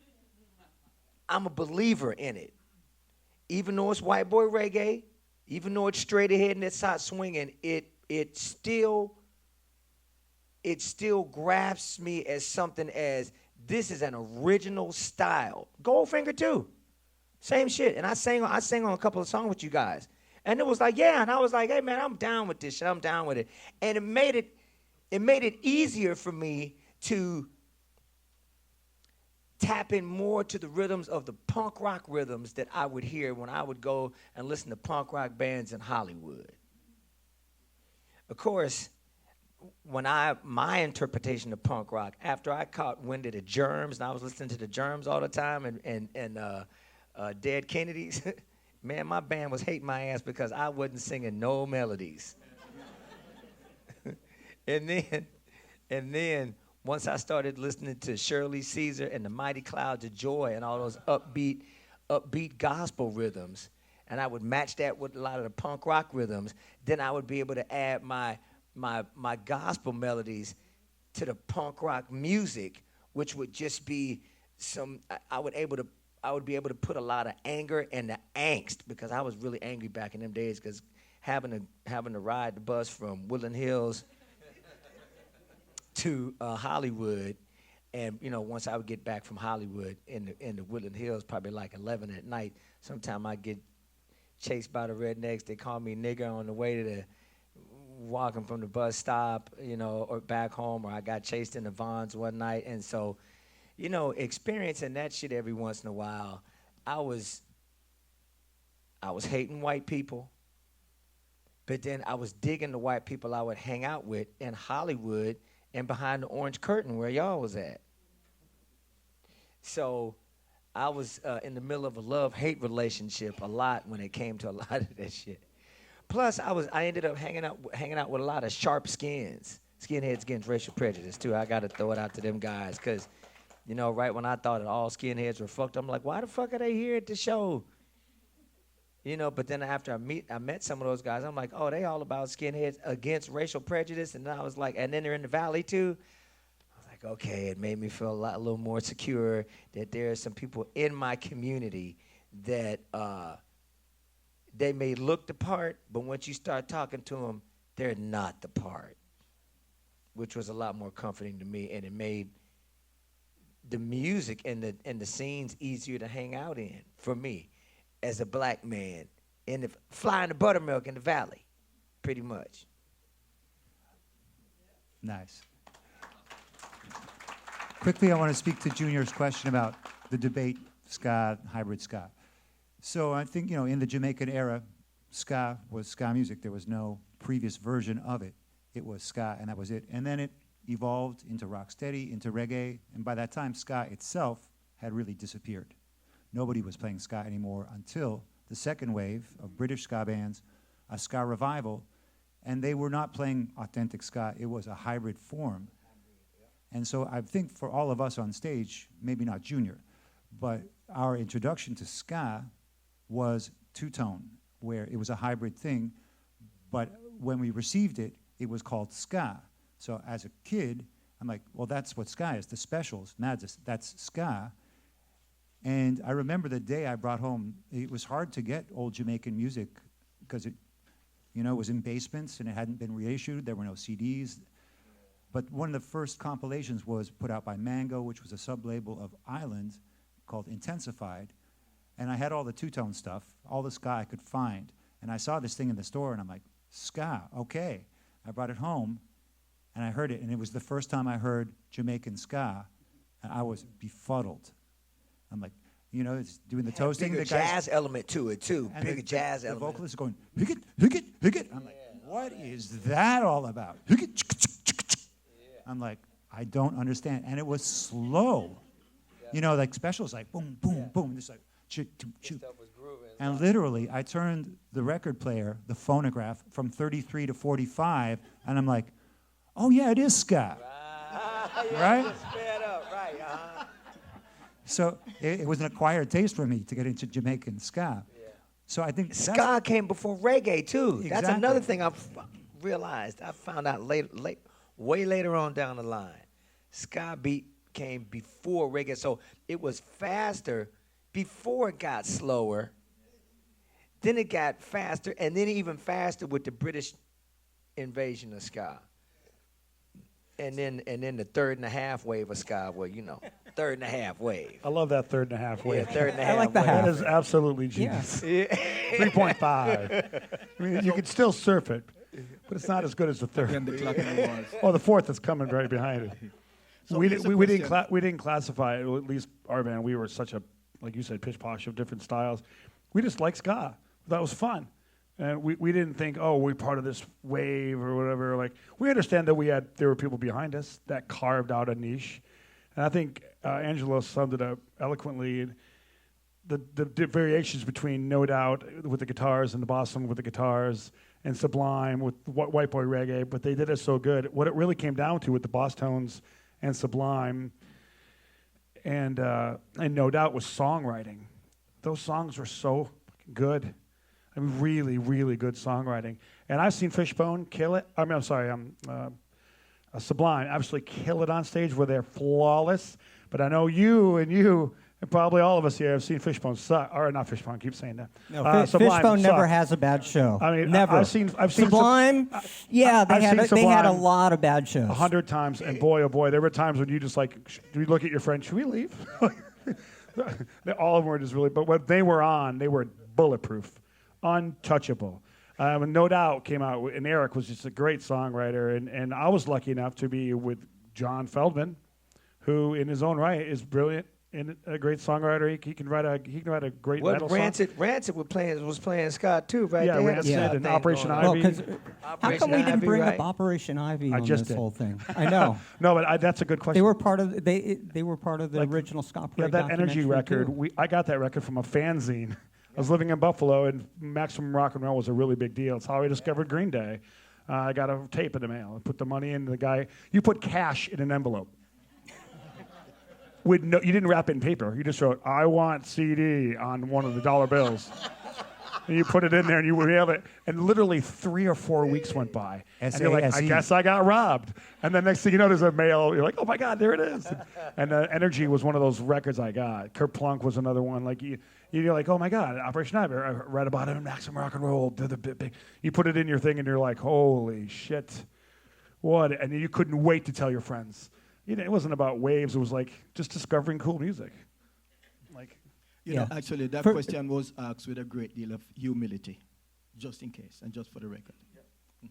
I'm a believer in it. Even though it's white boy reggae, even though it's straight ahead and it's hot swinging, it still grasps me as something as, this is an original style. Goldfinger too. Same shit. And I sang on a couple of songs with you guys. And it was like, yeah, and I was like, hey man, I'm down with this shit. I'm down with it. And it made it easier for me to tap in more to the rhythms of the punk rock rhythms that I would hear when I would go and listen to punk rock bands in Hollywood. Of course, my interpretation of punk rock, after I caught wind of the Germs, and I was listening to the Germs all the time, and Dead Kennedys, man, my band was hating my ass because I wasn't singing no melodies. and then once I started listening to Shirley Caesar and the Mighty Clouds of Joy and all those upbeat gospel rhythms, and I would match that with a lot of the punk rock rhythms, then I would be able to add my gospel melodies to the punk rock music, which would just be I would be able to put a lot of anger and the angst, because I was really angry back in them days, because having to ride the bus from Woodland Hills to Hollywood, and once I would get back from Hollywood in the Woodland Hills, probably like 11 at night, sometime I'd get chased by the rednecks. They call me nigger on the way to the walking from the bus stop, or back home, or I got chased in the Vons one night. And so, experiencing that shit every once in a while, I was hating white people, but then I was digging the white people I would hang out with in Hollywood and behind the orange curtain where y'all was at. So I was in the middle of a love-hate relationship a lot when it came to a lot of that shit. Plus, I ended up hanging out with a lot of sharp skinheads against racial prejudice too. I got to throw it out to them guys, because, right when I thought that all skinheads were fucked, I'm like, why the fuck are they here at the show? But then after I met some of those guys, I'm like, oh, they all about skinheads against racial prejudice, and then I was like, and then they're in the Valley too. I was like, okay, it made me feel a little more secure that there are some people in my community that they may look the part, but once you start talking to them, they're not the part, which was a lot more comforting to me, and it made the music and the scenes easier to hang out in for me as a black man flying the buttermilk in the Valley, pretty much. Nice. Quickly, I want to speak to Junior's question about the debate, ska, hybrid ska. So I think, in the Jamaican era, ska was ska music. There was no previous version of it. It was ska, and that was it. And then it evolved into rocksteady, into reggae, and by that time, ska itself had really disappeared. Nobody was playing ska anymore until the second wave of British ska bands, a ska revival, and they were not playing authentic ska. It was a hybrid form. And so I think for all of us on stage, maybe not Junior, but our introduction to ska was two-tone, where it was a hybrid thing, but when we received it, it was called ska. So as a kid, I'm like, well, that's what ska is, the specials, that's ska. And I remember the day I brought home, it was hard to get old Jamaican music because it, you know, was in basements and it hadn't been reissued, there were no CDs. But one of the first compilations was put out by Mango, which was a sub-label of Island called Intensified. And I had all the two-tone stuff, all the ska I could find. And I saw this thing in the store, and I'm like, ska, okay. I brought it home, and I heard it, and it was the first time I heard Jamaican ska, and I was befuddled. I'm like, you know, it's doing the toasting. Bigger the guys, jazz element to it, too. and Bigger jazz the element. vocalists are going, hick it, hick it, hick it. I'm like, what is that all about? Hick it, I'm like, I don't understand. And it was slow. You know, like specials, like boom, boom, boom. And it's like, chick, chick. And literally, I turned the record player, the phonograph, from 33 to 45, and I'm like, oh yeah, it is ska. Right? Sped up, right, So it was an acquired taste for me to get into Jamaican ska. So I think Ska came before reggae, too. That's Exactly. another thing I've realized. I found out way later on down the line. Ska beat came before reggae, so it was faster before it got slower. Then it got faster, and then even faster with the British invasion of ska. And then the third and a half wave of ska, well, you know, third and a half wave. I love that third and a half wave. Yeah, third and a I half like the wave. half. That is absolutely genius. 3.5. I mean, you can still surf it, but it's not as good as the third. Then the clock in the walls. Oh, the fourth is coming right behind it. So we here's a didn't question. we didn't classify it. Well, at least our band. We were such a, like you said, pish posh of different styles. We just liked ska. That was fun, and we didn't think, oh, we're part of this wave or whatever. Like, we understand that there were people behind us that carved out a niche, and I think Angelo summed it up eloquently. The variations between No Doubt with the guitars and the Boston with the guitars and Sublime with White Boy Reggae, but they did it so good. What it really came down to with the Boss Tones and Sublime and No Doubt was songwriting. Those songs were so good. I mean, really, really good songwriting. And I've seen Fishbone kill it. I mean, I'm sorry, Sublime absolutely kill it on stage where they're flawless. But I know you and probably all of us here have seen Fishbone suck. Or not Fishbone, I keep saying that. No, Sublime Fishbone never suck. has a bad show. I mean, never. I've seen Sublime. Yeah, I've seen they had a Sublime lot of bad shows. 100 times, and boy, oh boy, there were times when you just like, do you look at your friend, should we leave? All of them were just really, but when they were on, they were bulletproof, untouchable. And No Doubt came out, and Eric was just a great songwriter, and I was lucky enough to be with John Feldman, who in his own right is brilliant and a great songwriter. He can write a great metal song. Rancid was playing ska too, right? Yeah, They had a Rancid ska and thing Operation going on. Well, Ivy. 'cause how come Operation we didn't Ivy, bring right? up Operation Ivy on just this did. whole thing? I know. No, but that's a good question. They were part of they were part of the Like, original Ska Yeah, Parade that Energy documentary, record. too. I got that record from a fanzine. I was living in Buffalo, and Maximum Rock and Roll was a really big deal. It's how I discovered Green Day. I got a tape in the mail. I put the money in. The guy, you put cash in an envelope. You didn't wrap it in paper. You just wrote, "I want CD" on one of the dollar bills. And you put it in there, and you mailed it. And literally 3 or 4 weeks went by. And you're like, I SASE. guess I got robbed. And then next thing you know, there's a mail. You're like, oh my God, there it is. And Energy was one of those records I got. Kurt Plunk was another one. Like you're like, oh my God, Operation Ivy. I read about it in Maximum Rock and Roll. You put it in your thing, and you're like, holy shit, what? And you couldn't wait to tell your friends. It wasn't about waves. It was like just discovering cool music. Like, You know, actually, that question was asked with a great deal of humility, just in case, and just for the record. Mhm.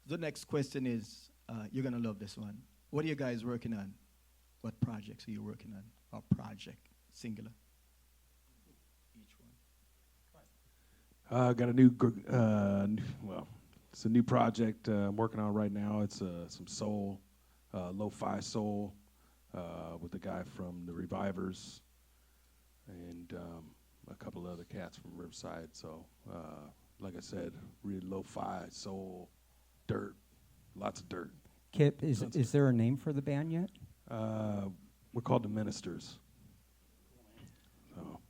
The next question is, you're going to love this one. What are you guys working on? What projects are you working on? Or project, singular? Each one. Got a it's a new project I'm working on right now. It's some soul, lo-fi soul, with a guy from the Revivers and a couple of other cats from Riverside. So, like I said, really lo-fi, soul, dirt, lots of dirt. Kip, is there a name for the band yet? We're called the Ministers. So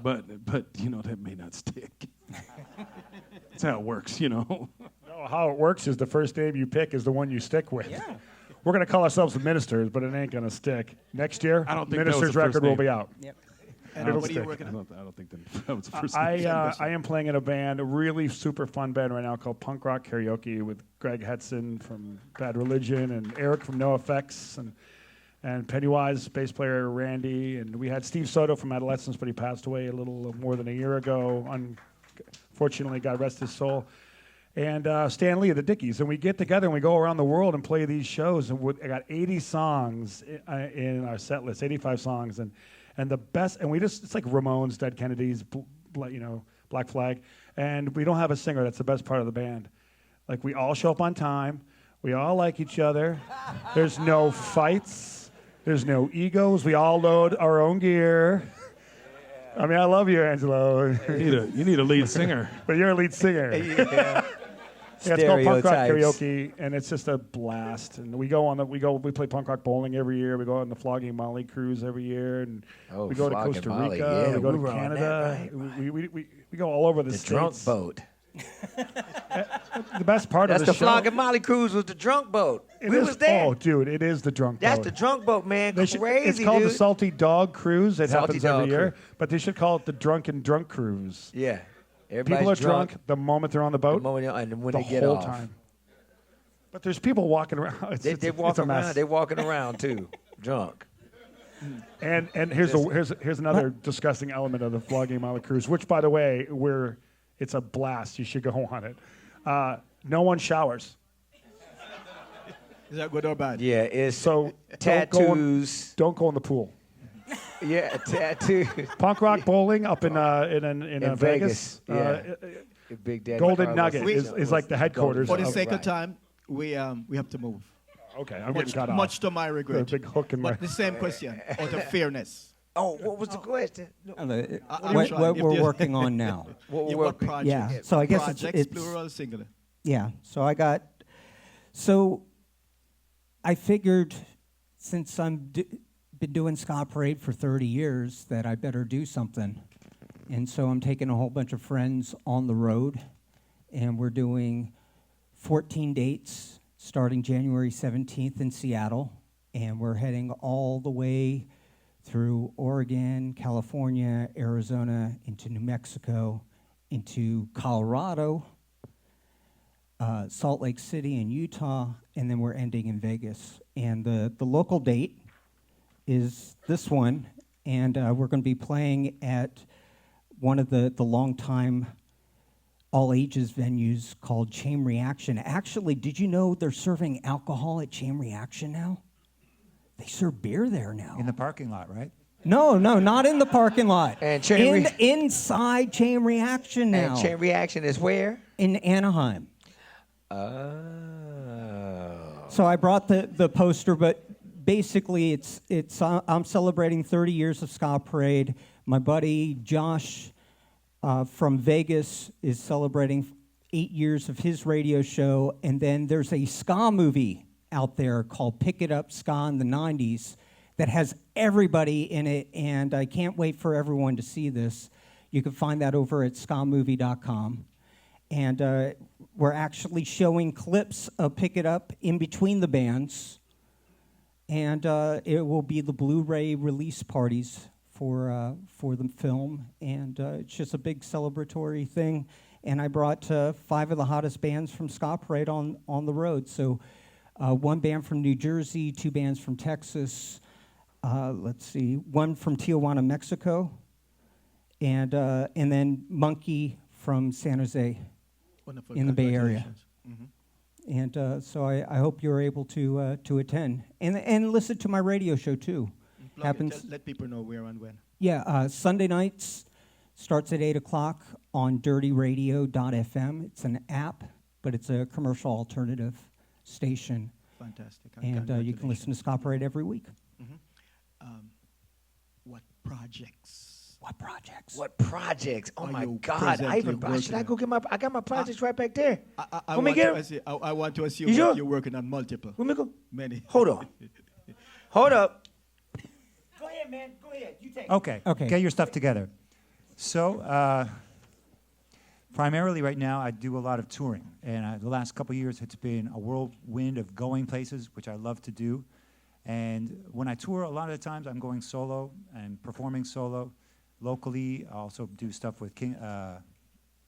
but that may not stick. That's how it works, No, how it works is the first name you pick is the one you stick with. Yeah. We're going to call ourselves the Ministers, but it ain't going to stick. Next year, I don't think that was Minister's the first record will name. be out. Yep. And It'll what are you stick. working on? I don't think that was the first name. I am playing in a band, a really super fun band right now called Punk Rock Karaoke with Greg Hetson from Bad Religion and Eric from NoFX and Pennywise, bass player Randy. And we had Steve Soto from Adolescence, but he passed away a little more than a year ago. Unfortunately, God rest his soul. And Stan Lee of the Dickies. And we get together and we go around the world and play these shows. And I got 80 songs in our set list, 85 songs. And the best, and it's like Ramones, Dead Kennedys, Black Flag. And we don't have a singer. That's the best part of the band. Like, we all show up on time. We all like each other. There's no fights. There's no egos. We all load our own gear. I mean, I love you, Angelo. You need a lead singer. But you're a lead singer. Yeah. Yeah, it's called Punk Rock Stereotypes. Karaoke, and it's just a blast. And we play punk rock bowling every year. We go on the Flogging Molly cruise every year, and Oh, we go to Flogging Costa Molly, Rica. yeah, we go we to were on Canada. that, right. We go all over the The states. drunk boat. The best part That's of the the show. Flogging Molly cruise was the drunk boat. It We is- was there. Oh, dude, it is the drunk That's boat. the drunk boat, man. They should- Crazy, it's called dude. the Salty Dog Cruise. It Salty happens every Dog year, Cruise. but they should call it the Drunken Drunk Cruise. Yeah. Everybody's People are drunk the moment they're on the boat, the moment, and when the they get whole off. time. But there's people walking around. They It's walking a mess. around. They walking around too, drunk. And here's another disgusting element of the Flogging Molly Cruise, which, by the way, it's a blast. You should go on it. No one showers. Is that good or bad? Yeah, it's So tattoos. Don't go in the pool. Yeah, tattoos. Punk rock bowling up in Vegas. Yeah. Big Daddy Golden Carlos. Nugget is like the headquarters. For the of- sake of Right. time, we have to move. Okay, I'm getting cut off. Much to my regret. The big hook in my. But the same question, out of fairness. Oh, what was the question? No. I'm What trying. If we're there's- working on now. What Yeah, we're what working- project? Yeah, so I guess Projects, it's plural, singular. Yeah, so I figured since been doing Ska Parade for 30 years that I better do something. And so I'm taking a whole bunch of friends on the road, and we're doing 14 dates starting January 17th in Seattle, and we're heading all the way through Oregon, California, Arizona, into New Mexico, into Colorado, Salt Lake City in Utah, and then we're ending in Vegas. And the local date is this one, and we're going to be playing at one of the longtime all-ages venues called Chain Reaction. Actually, did you know they're serving alcohol at Chain Reaction now? They serve beer there now. In the parking lot, right? No, not in the parking lot. And Chain inside Chain Reaction now. And Chain Reaction is where? In Anaheim. Oh. So I brought the poster, but basically it's I'm celebrating 30 years of Ska Parade. My buddy Josh from Vegas is celebrating 8 years of his radio show, and then there's a ska movie out there called Pick It Up Ska in the 90s that has everybody in it, and I can't wait for everyone to see this. You can find that over at skamovie.com. And we're actually showing clips of Pick It Up in between the bands. And it will be the Blu-ray release parties for the film. And it's just a big celebratory thing. And I brought 5 of the hottest bands from Ska Parade on the road. So 1 band from New Jersey, 2 bands from Texas, 1 from Tijuana, Mexico, and then Monkey from San Jose. Wonderful. In the Bay Area. Congratulations. And so I hope you're able to attend and listen to my radio show too. Plug it. Happens. Let people know where and when. Yeah, Sunday nights starts at 8 o'clock on dirtyradio.fm. It's an app, but it's a commercial alternative station. Fantastic. And you can listen to Ska Parade every week. What projects? What projects? What projects? Oh Are my you God! presently Should I working go get my? I got my projects right back there. I Let me want get to 'em. I want to assume You sure? that you're working on multiple. Let me go. Many. Hold on. Hold up. Go ahead, man. Go ahead. You take Okay. Okay. Get your stuff together. So, primarily right now, I do a lot of touring. And the last couple of years, it's been a whirlwind of going places, which I love to do. And when I tour, a lot of the times I'm going solo and performing solo. Locally, I also do stuff with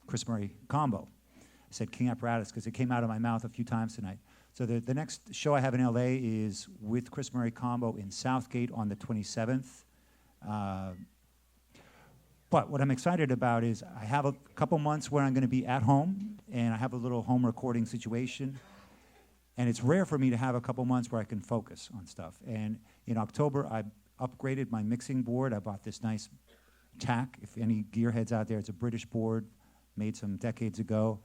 Chris Murray Combo. I said King Apparatus because it came out of my mouth a few times tonight. So the next show I have in LA is with Chris Murray Combo in Southgate on the 27th. But what I'm excited about is I have a couple months where I'm going to be at home, and I have a little home recording situation. And it's rare for me to have a couple months where I can focus on stuff. And in October, I upgraded my mixing board. I bought this nice TAC. If any gearheads out there, it's a British board, made some decades ago.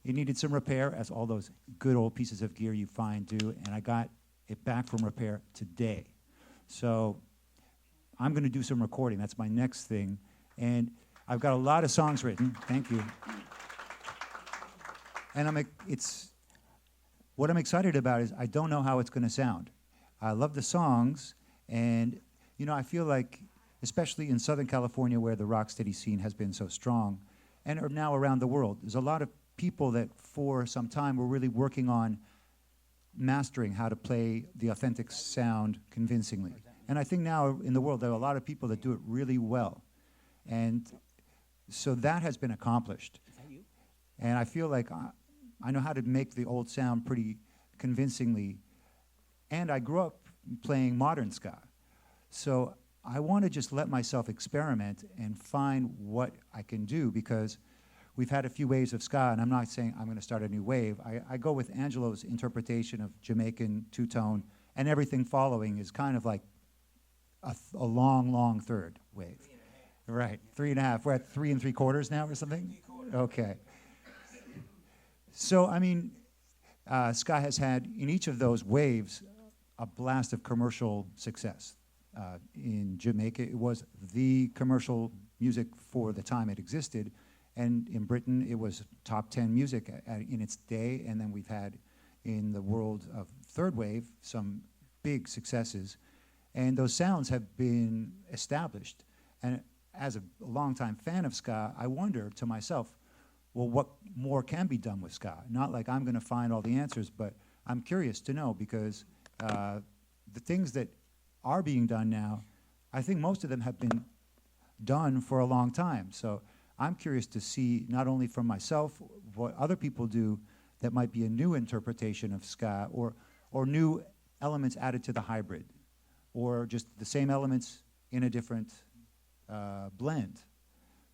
It needed some repair, as all those good old pieces of gear you find do, and I got it back from repair today. So I'm going to do some recording. That's my next thing. And I've got a lot of songs written. Thank you. And what I'm excited about is I don't know how it's going to sound. I love the songs, and I feel like, especially in Southern California where the rocksteady scene has been so strong, and now around the world, there's a lot of people that for some time were really working on mastering how to play the authentic sound convincingly. And I think now in the world there are a lot of people that do it really well. And so that has been accomplished. And I feel like I know how to make the old sound pretty convincingly. And I grew up playing modern ska. So I want to just let myself experiment and find what I can do, because we've had a few waves of ska, and I'm not saying I'm going to start a new wave. I go with Angelo's interpretation of Jamaican two-tone, and everything following is kind of like a long, long third wave. Right, 3.5. We're at 3 3/4 now or something? Okay. So, ska has had, in each of those waves, a blast of commercial success. In Jamaica, it was the commercial music for the time it existed. And in Britain, it was top 10 music in its day. And then we've had, in the world of third wave, some big successes. And those sounds have been established. And as a longtime fan of ska, I wonder to myself, well, what more can be done with ska? Not like I'm going to find all the answers, but I'm curious to know, because the things that are being done now, I think most of them have been done for a long time. So I'm curious to see, not only from myself, what other people do that might be a new interpretation of ska, or new elements added to the hybrid, or just the same elements in a different blend.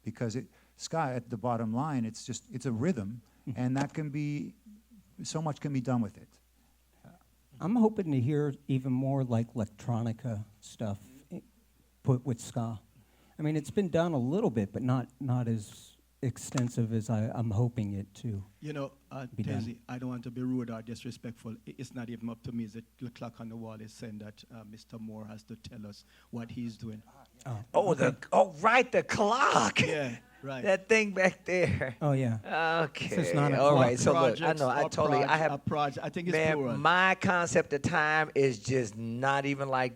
Because ska, at the bottom line, it's a rhythm, and that can be, so much can be done with it. I'm hoping to hear even more like electronica stuff put with ska. I mean, it's been done a little bit, but not as extensive as I'm hoping it to. Be done. Tazy, I don't want to be rude or disrespectful. It's not even up to me. The clock on the wall is saying that Mr. Moore has to tell us what he's doing. Right, the clock. Yeah, right. That thing back there. Oh, yeah. Okay. So it's not a all clock. right. So look, I know. I have. I think it's Man, plural. my concept of time is just not even like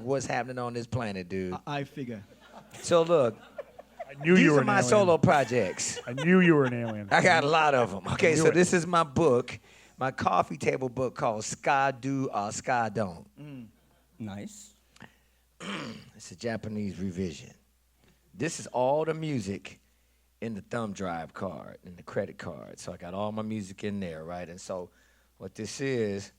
what's happening on this planet, dude. I figure. So look, I knew these you were are an my alien. solo projects. I knew you were an alien. I got a lot of them. Okay, knew so it. this is my book, my coffee table book called Ska Do or Ska Don't. Nice. It's a Japanese revision. This is all the music in the thumb drive card, in the credit card. So I got all my music in there, right? And so what this is,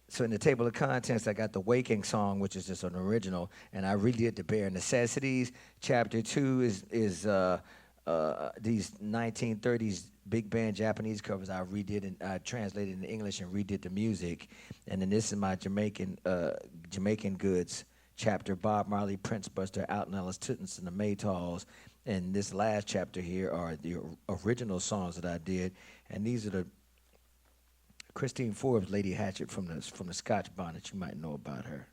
so in the table of contents, I got the Waking song, which is just an original, and I redid the Bare Necessities. Chapter 2 is these 1930s big band Japanese covers I redid and I translated into English and redid the music. And then this is my Jamaican goods chapter, Bob Marley, Prince Buster, Alton Ellis, Tootens, and the Maytals. And this last chapter here are the original songs that I did, and these are the Christine Forbes, Lady Hatchet from the Scotch Bonnet. You might know about her,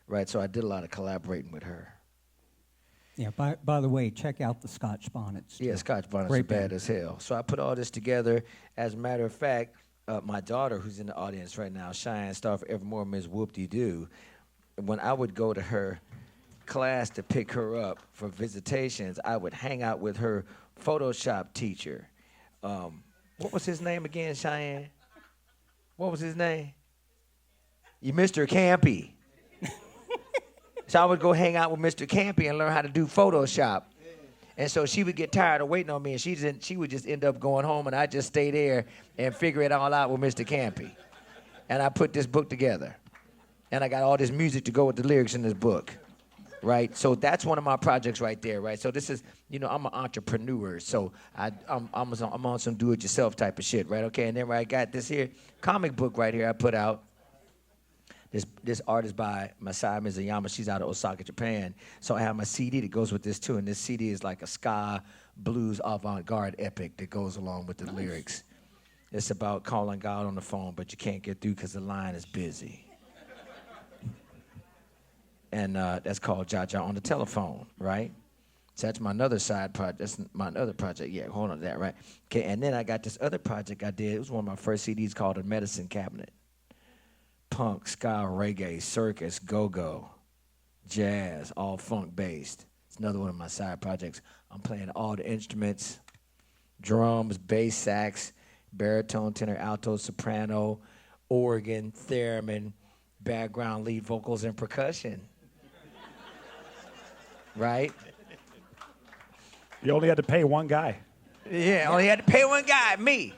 right? So I did a lot of collaborating with her. Yeah, by the way, check out the Scotch Bonnets. Yeah, Scotch Bonnets are Great bad band. as hell. So I put all this together. As a matter of fact, my daughter, who's in the audience right now, Cheyenne Star Forevermore, Ms. Whoop-de-Doo, when I would go to her class to pick her up for visitations, I would hang out with her Photoshop teacher. What was his name again, Cheyenne? What was his name? You Mr. Campy. So I would go hang out with Mr. Campy and learn how to do Photoshop. And so she would get tired of waiting on me, and she would just end up going home, and I'd just stay there and figure it all out with Mr. Campy. And I put this book together. And I got all this music to go with the lyrics in this book, right? So that's one of my projects right there, right? So this is, I'm an entrepreneur, so I'm on some do-it-yourself type of shit, right? Okay, and then I got this here comic book right here I put out. This art is by Masai Mizuyama. She's out of Osaka, Japan. So I have my CD that goes with this too, and this CD is like a ska blues avant-garde epic that goes along with the lyrics. It's about calling God on the phone, but you can't get through because the line is busy. And that's called Jaja on the Telephone, right? So that's my other side project. That's my other project. Yeah, hold on to that, right? Okay, and then I got this other project I did. It was one of my first CDs called The Medicine Cabinet. Punk, ska, reggae, circus, go-go, jazz, all funk-based. It's another one of my side projects. I'm playing all the instruments, drums, bass, sax, baritone, tenor, alto, soprano, organ, theremin, background lead vocals, and percussion. Right? You only had to pay one guy. Yeah, only had to pay one guy, me.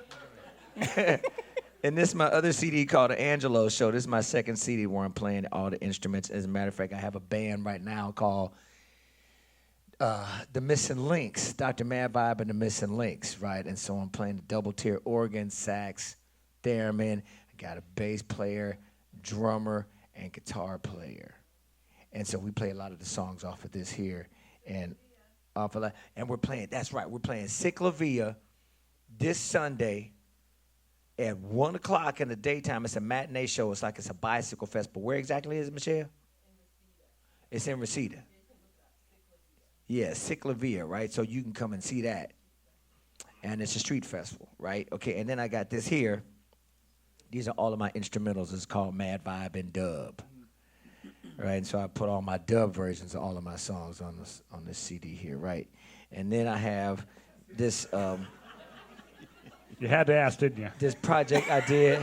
And this is my other CD called The Angelo Show. This is my second CD where I'm playing all the instruments. As a matter of fact, I have a band right now called The Missing Links, Dr. Mad Vibe and The Missing Links, right? And so I'm playing the double-tier organ, sax, theremin. I got a bass player, drummer, and guitar player. And so we play a lot of the songs off of this here. And off of that. And we're playing, that's right, we're playing Ciclavia this Sunday at 1 o'clock in the daytime. It's a matinee show. It's like it's a bicycle festival. Where exactly is it, Michelle? It's in Reseda. Yeah, Ciclavia, right? So you can come and see that. And it's a street festival, right? Okay, and then I got this here. These are all of my instrumentals. It's called Mad Vibe and Dub. Right, and so I put all my dub versions of all of my songs on this CD here, right? And then I have this... You had to ask, didn't you? This project I did.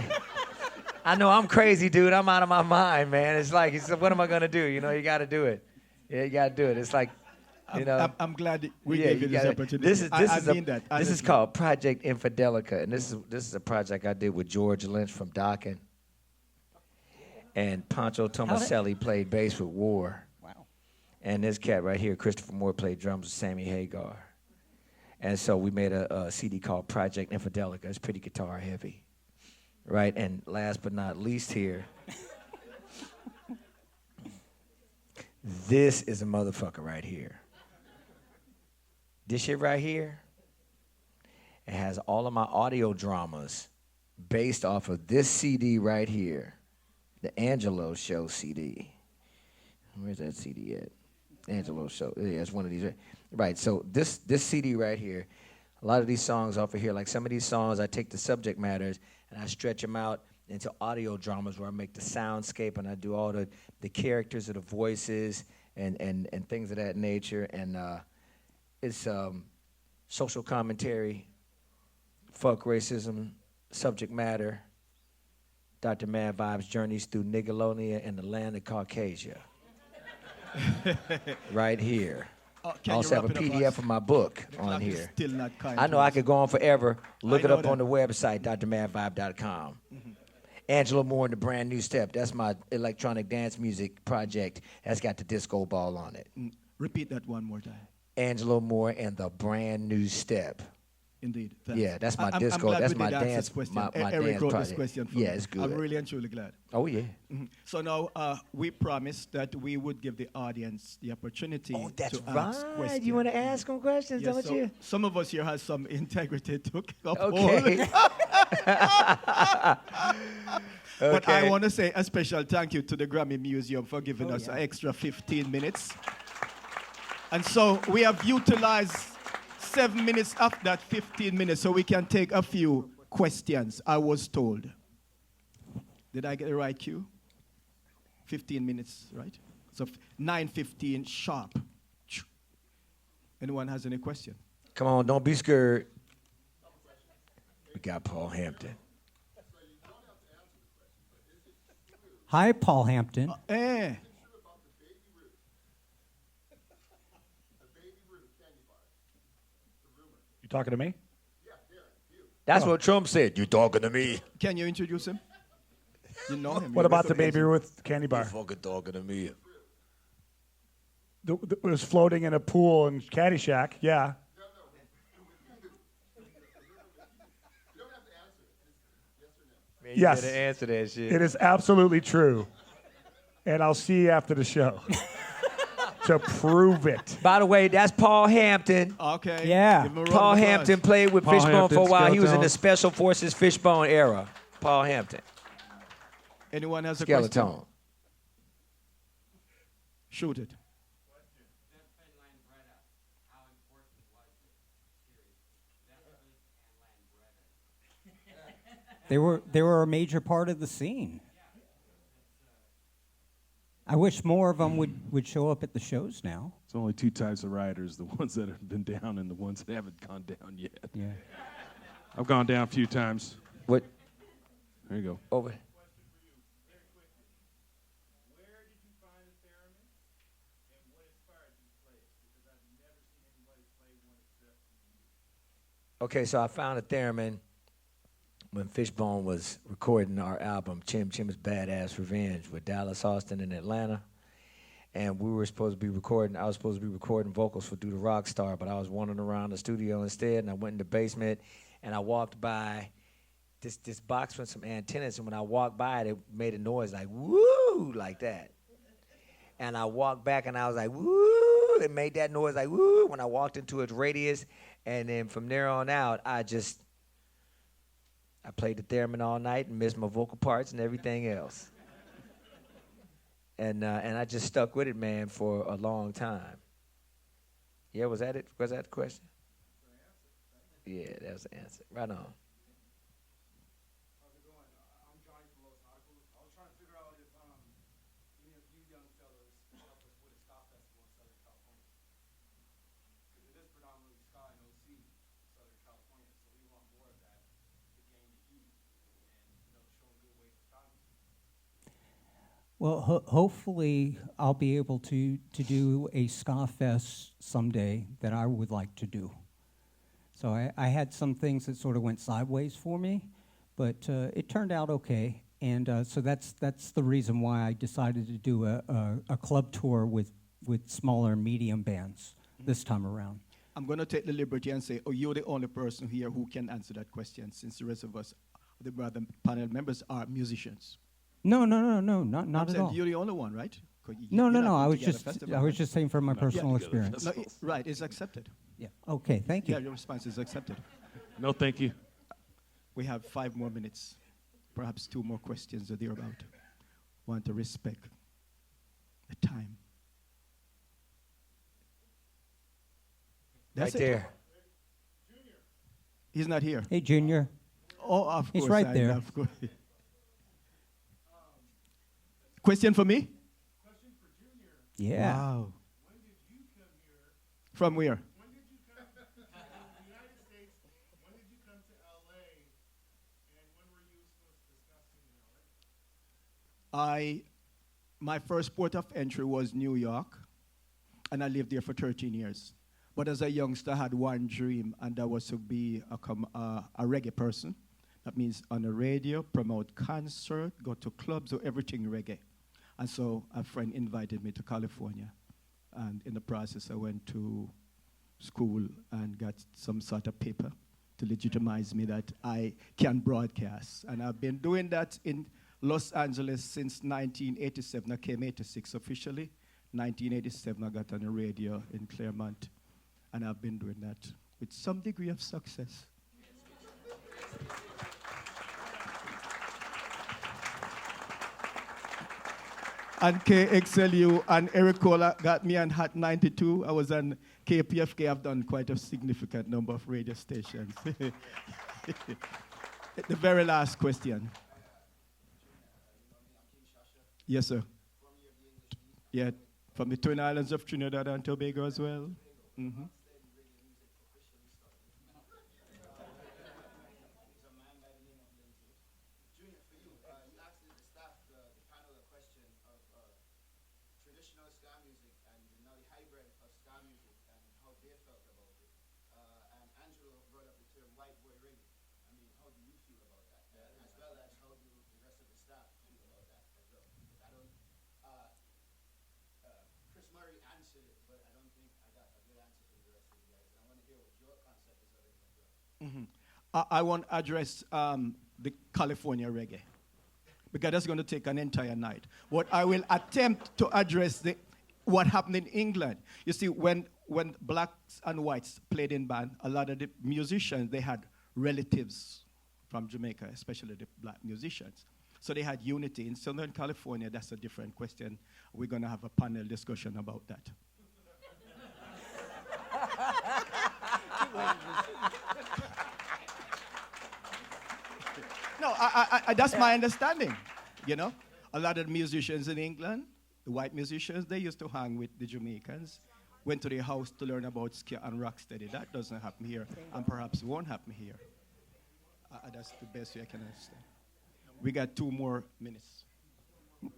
I know I'm crazy, dude. I'm out of my mind, man. It's like, what am I gonna do? You got to do it. Yeah, you got to do it. It's like, I'm glad we gave you this opportunity. This is called Project Infidelica, and this is a project I did with George Lynch from Dockin. And Pancho Tomaselli played bass with War. Wow. And this cat right here, Christopher Moore, played drums with Sammy Hagar. And so we made a CD called Project Infidelica. It's pretty guitar heavy, right? And last but not least here, this is a motherfucker right here. This shit right here, it has all of my audio dramas based off of this CD right here, the Angelo Show CD. Where's that CD at? Angelo Show. Yeah, it's one of these. Right, so this CD right here, a lot of these songs off of here, like some of these songs, I take the subject matters and I stretch them out into audio dramas where I make the soundscape and I do all the characters of the voices and things of that nature. And it's social commentary, fuck racism, subject matter, Dr. Mad Vibe's journeys through Nigalonia and the land of Caucasia. Right here. I also have a PDF of my book on here. Still not kind I know I could go on forever. Look it up on the website, drmadvibe.com. Mm-hmm. Angelo Moore and the Brand New Step. That's my electronic dance music project. That's got the disco ball on it. Repeat that one more time. Angelo Moore and the Brand New Step. Indeed. Thanks. Yeah, that's my I'm disco. glad That's we my did ask dance. this question. My Eric dance wrote project. this question for yeah, me. it's good. I'm really and truly glad. Oh yeah. Mm-hmm. So now we promised that we would give the audience the opportunity Oh, that's to ask right. questions. You want to ask them questions, Yes, don't so you? some of us here has some integrity to uphold. Okay. But I want to say a special thank you to the Grammy Museum for giving us an extra 15 minutes. And so we have utilized 7 minutes of that 15 minutes so we can take a few questions, I was told. Did I get the right cue? 15 minutes, right? So 9:15 sharp. Anyone has any question? Come on, don't be scared. We got Paul Hampton. Hi, Paul Hampton. Eh. You talking to me? That's what Trump said. You talking to me? Can you introduce him? You know him. What about the Baby Ruth candy You bar? fucking talking to me? It was floating in a pool in Caddyshack. Yeah. Man, Yes. You better answer that shit. It is absolutely true. And I'll see you after the show to prove it. By the way, that's Paul Hampton. Okay. Yeah. Give him a round of Paul applause. Hampton played with Paul Fishbone Hampton, for a while. He was in the Skeleton. Special Forces Fishbone era. Paul Hampton. Anyone has a question? Skeleton. Shoot it. They were a major part of the scene. I wish more of them would show up at the shows now. It's only two types of riders, the ones that have been down and the ones that haven't gone down yet. Yeah. I've gone down a few times. What? There you go. Over. Okay, so I found a theremin when Fishbone was recording our album, Chim's Badass Revenge, with Dallas Austin in Atlanta. And we were supposed to be recording, I was supposed to be recording vocals for Do the Rockstar, but I was wandering around the studio instead, and I went in the basement, and I walked by this box with some antennas, and when I walked by it, it made a noise like, woo, like that. And I walked back, and I was like, woo, it made that noise like, woo, when I walked into its radius, and then from there on out, I played the theremin all night and missed my vocal parts and everything else. And I just stuck with it, man, for a long time. Yeah, was that it? Was that the question? Yeah, that was the answer. Right on. How's it going? I'm Johnny from Los Arcos. I was trying to figure out if any of you young fellas can help us with a ska festival in Southern California. Because it is predominantly ska and OC in Southern California, so we want more of that to gain the youth and, show them good ways of ska music. Well, hopefully I'll be able to do a ska fest someday that I would like to do. So I had some things that sort of went sideways for me, but it turned out okay. And so that's the reason why I decided to do a club tour with smaller and medium bands this time around. I'm going to take the liberty and say, you're the only person here who can answer that question, since the rest of us, the other panel members, are musicians. No, not I'm at saying all. you're the only one, right? No. You're not I putting was together just a festival, I was right? just saying from my personal experience. No, right, it's accepted. Yeah. Okay. Thank you. Yeah, your response is accepted. No, thank you. We have 5 more minutes, perhaps 2 more questions or thereabout. Want to respect the time. That's Right it. there. He's not here. Hey, Junior. Oh, of He's course. right there. Of course. Question for me? Yeah. Wow. From where? When did you come to the United States? When did you come to LA? And when were you supposed to discuss in LA? My first port of entry was New York, and I lived there for 13 years. But as a youngster, I had one dream, and that was to be a reggae person. That means on the radio, promote concert, go to clubs, do everything reggae. And so a friend invited me to California. And in the process, I went to school and got some sort of paper to legitimize me that I can broadcast. And I've been doing that in Los Angeles since 1987. I came 86 officially. 1987, I got on the radio in Claremont. And I've been doing that with some degree of success. And KXLU and Eric Cola got me on Hot 92. I was on KPFK. I've done quite a significant number of radio stations. The very last question. Yes, sir. Yeah, from the Twin Islands of Trinidad and Tobago as well. Mm-hmm. Traditional ska music and now the hybrid of ska music and how they felt about it. And Angelo brought up the term white boy reggae. I mean, how do you feel about that? As well as how do the rest of the staff feel about that as well? I don't, Chris Murray answered it, but I don't think I got a good answer from the rest of you guys. And I want to hear what your concept is of it as well. Mm-hmm. I want to address the California reggae, because that's going to take an entire night. But I will attempt to address what happened in England. You see, when blacks and whites played in band, a lot of the musicians, they had relatives from Jamaica, especially the black musicians. So they had unity. In Southern California, that's a different question. We're going to have a panel discussion about that. No, that's my understanding, you know. A lot of the musicians in England, the white musicians, they used to hang with the Jamaicans, went to their house to learn about ska and rocksteady. That doesn't happen here, and perhaps won't happen here. That's the best way I can understand. We got 2 more minutes. History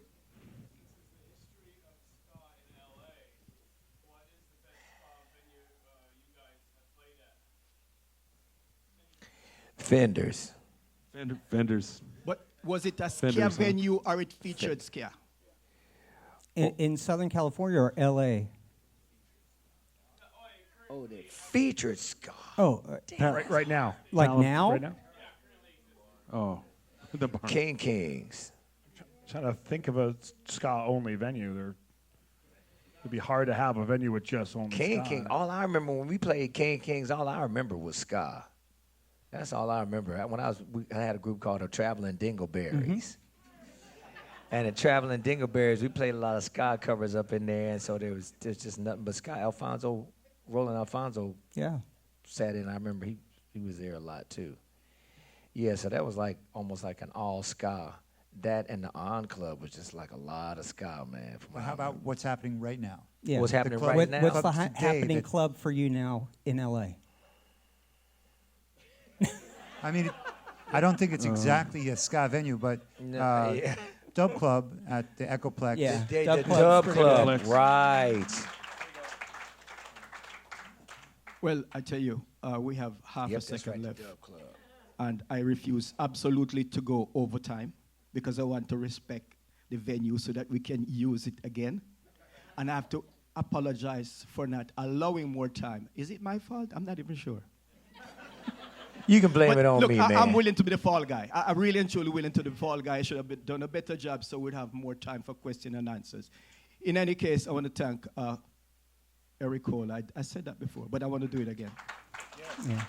of ska in LA. What is the best venue you guys have played at? Fenders. Fenders. But was it a Fenders, ska huh? venue or it featured ska? In Southern California or L.A.? Oh, they featured ska. Oh, Right now. Like now? Right now? Oh, the barn. King Kings. Trying to think of a ska-only venue. It'd be hard to have a venue with just only King ska. King. All I remember when we played King Kings, all I remember was ska. That's all I remember. I had a group called the Traveling Dingleberries. And the Traveling Dingleberries, we played a lot of ska covers up in there, and so there's just nothing but ska. Roland Alfonso Yeah. sat in. I remember he was there a lot too. Yeah, so that was like almost like an all ska. That and the On Club was just like a lot of ska, man. Well, how about what's happening right now? Yeah. What's happening club- right now? What's the Clubs today happening that- club for you now in L.A.? I mean, I don't think it's exactly a ska venue, but yeah. Dub Club at the Echoplex. Yeah. The Dub Dub Club's pretty Club, good. right. Well, I tell you, we have half Yep, a that's second right, left. the Dub Club. And I refuse absolutely to go overtime because I want to respect the venue so that we can use it again. And I have to apologize for not allowing more time. Is it my fault? I'm not even sure. You can blame But it on look, me, I'm man. willing to be the fall guy. I'm really and truly willing to be the fall guy. I should have done a better job so we'd have more time for question and answers. In any case, I want to thank Eric Cole. I said that before, but I want to do it again. Yeah.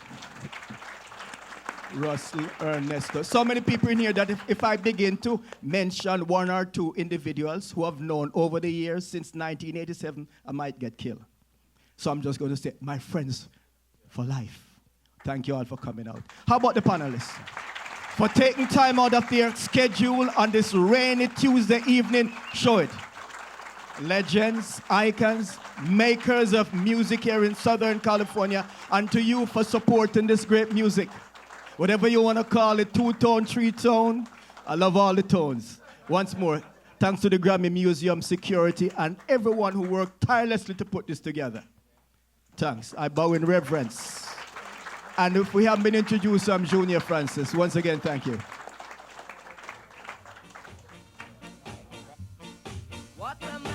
Russell, Ernesto. So many people in here that if I begin to mention 1 or 2 individuals who have known over the years since 1987, I might get killed. So I'm just going to say, my friends for life. Thank you all for coming out. How about the panelists? For taking time out of their schedule on this rainy Tuesday evening, show it. Legends, icons, makers of music here in Southern California, and to you for supporting this great music. Whatever you want to call it, 2-tone, 3-tone, I love all the tones. Once more, thanks to the GRAMMY Museum security and everyone who worked tirelessly to put this together. Thanks. I bow in reverence. And if we haven't been introduced, I'm Junor Francis. Once again, thank you. What a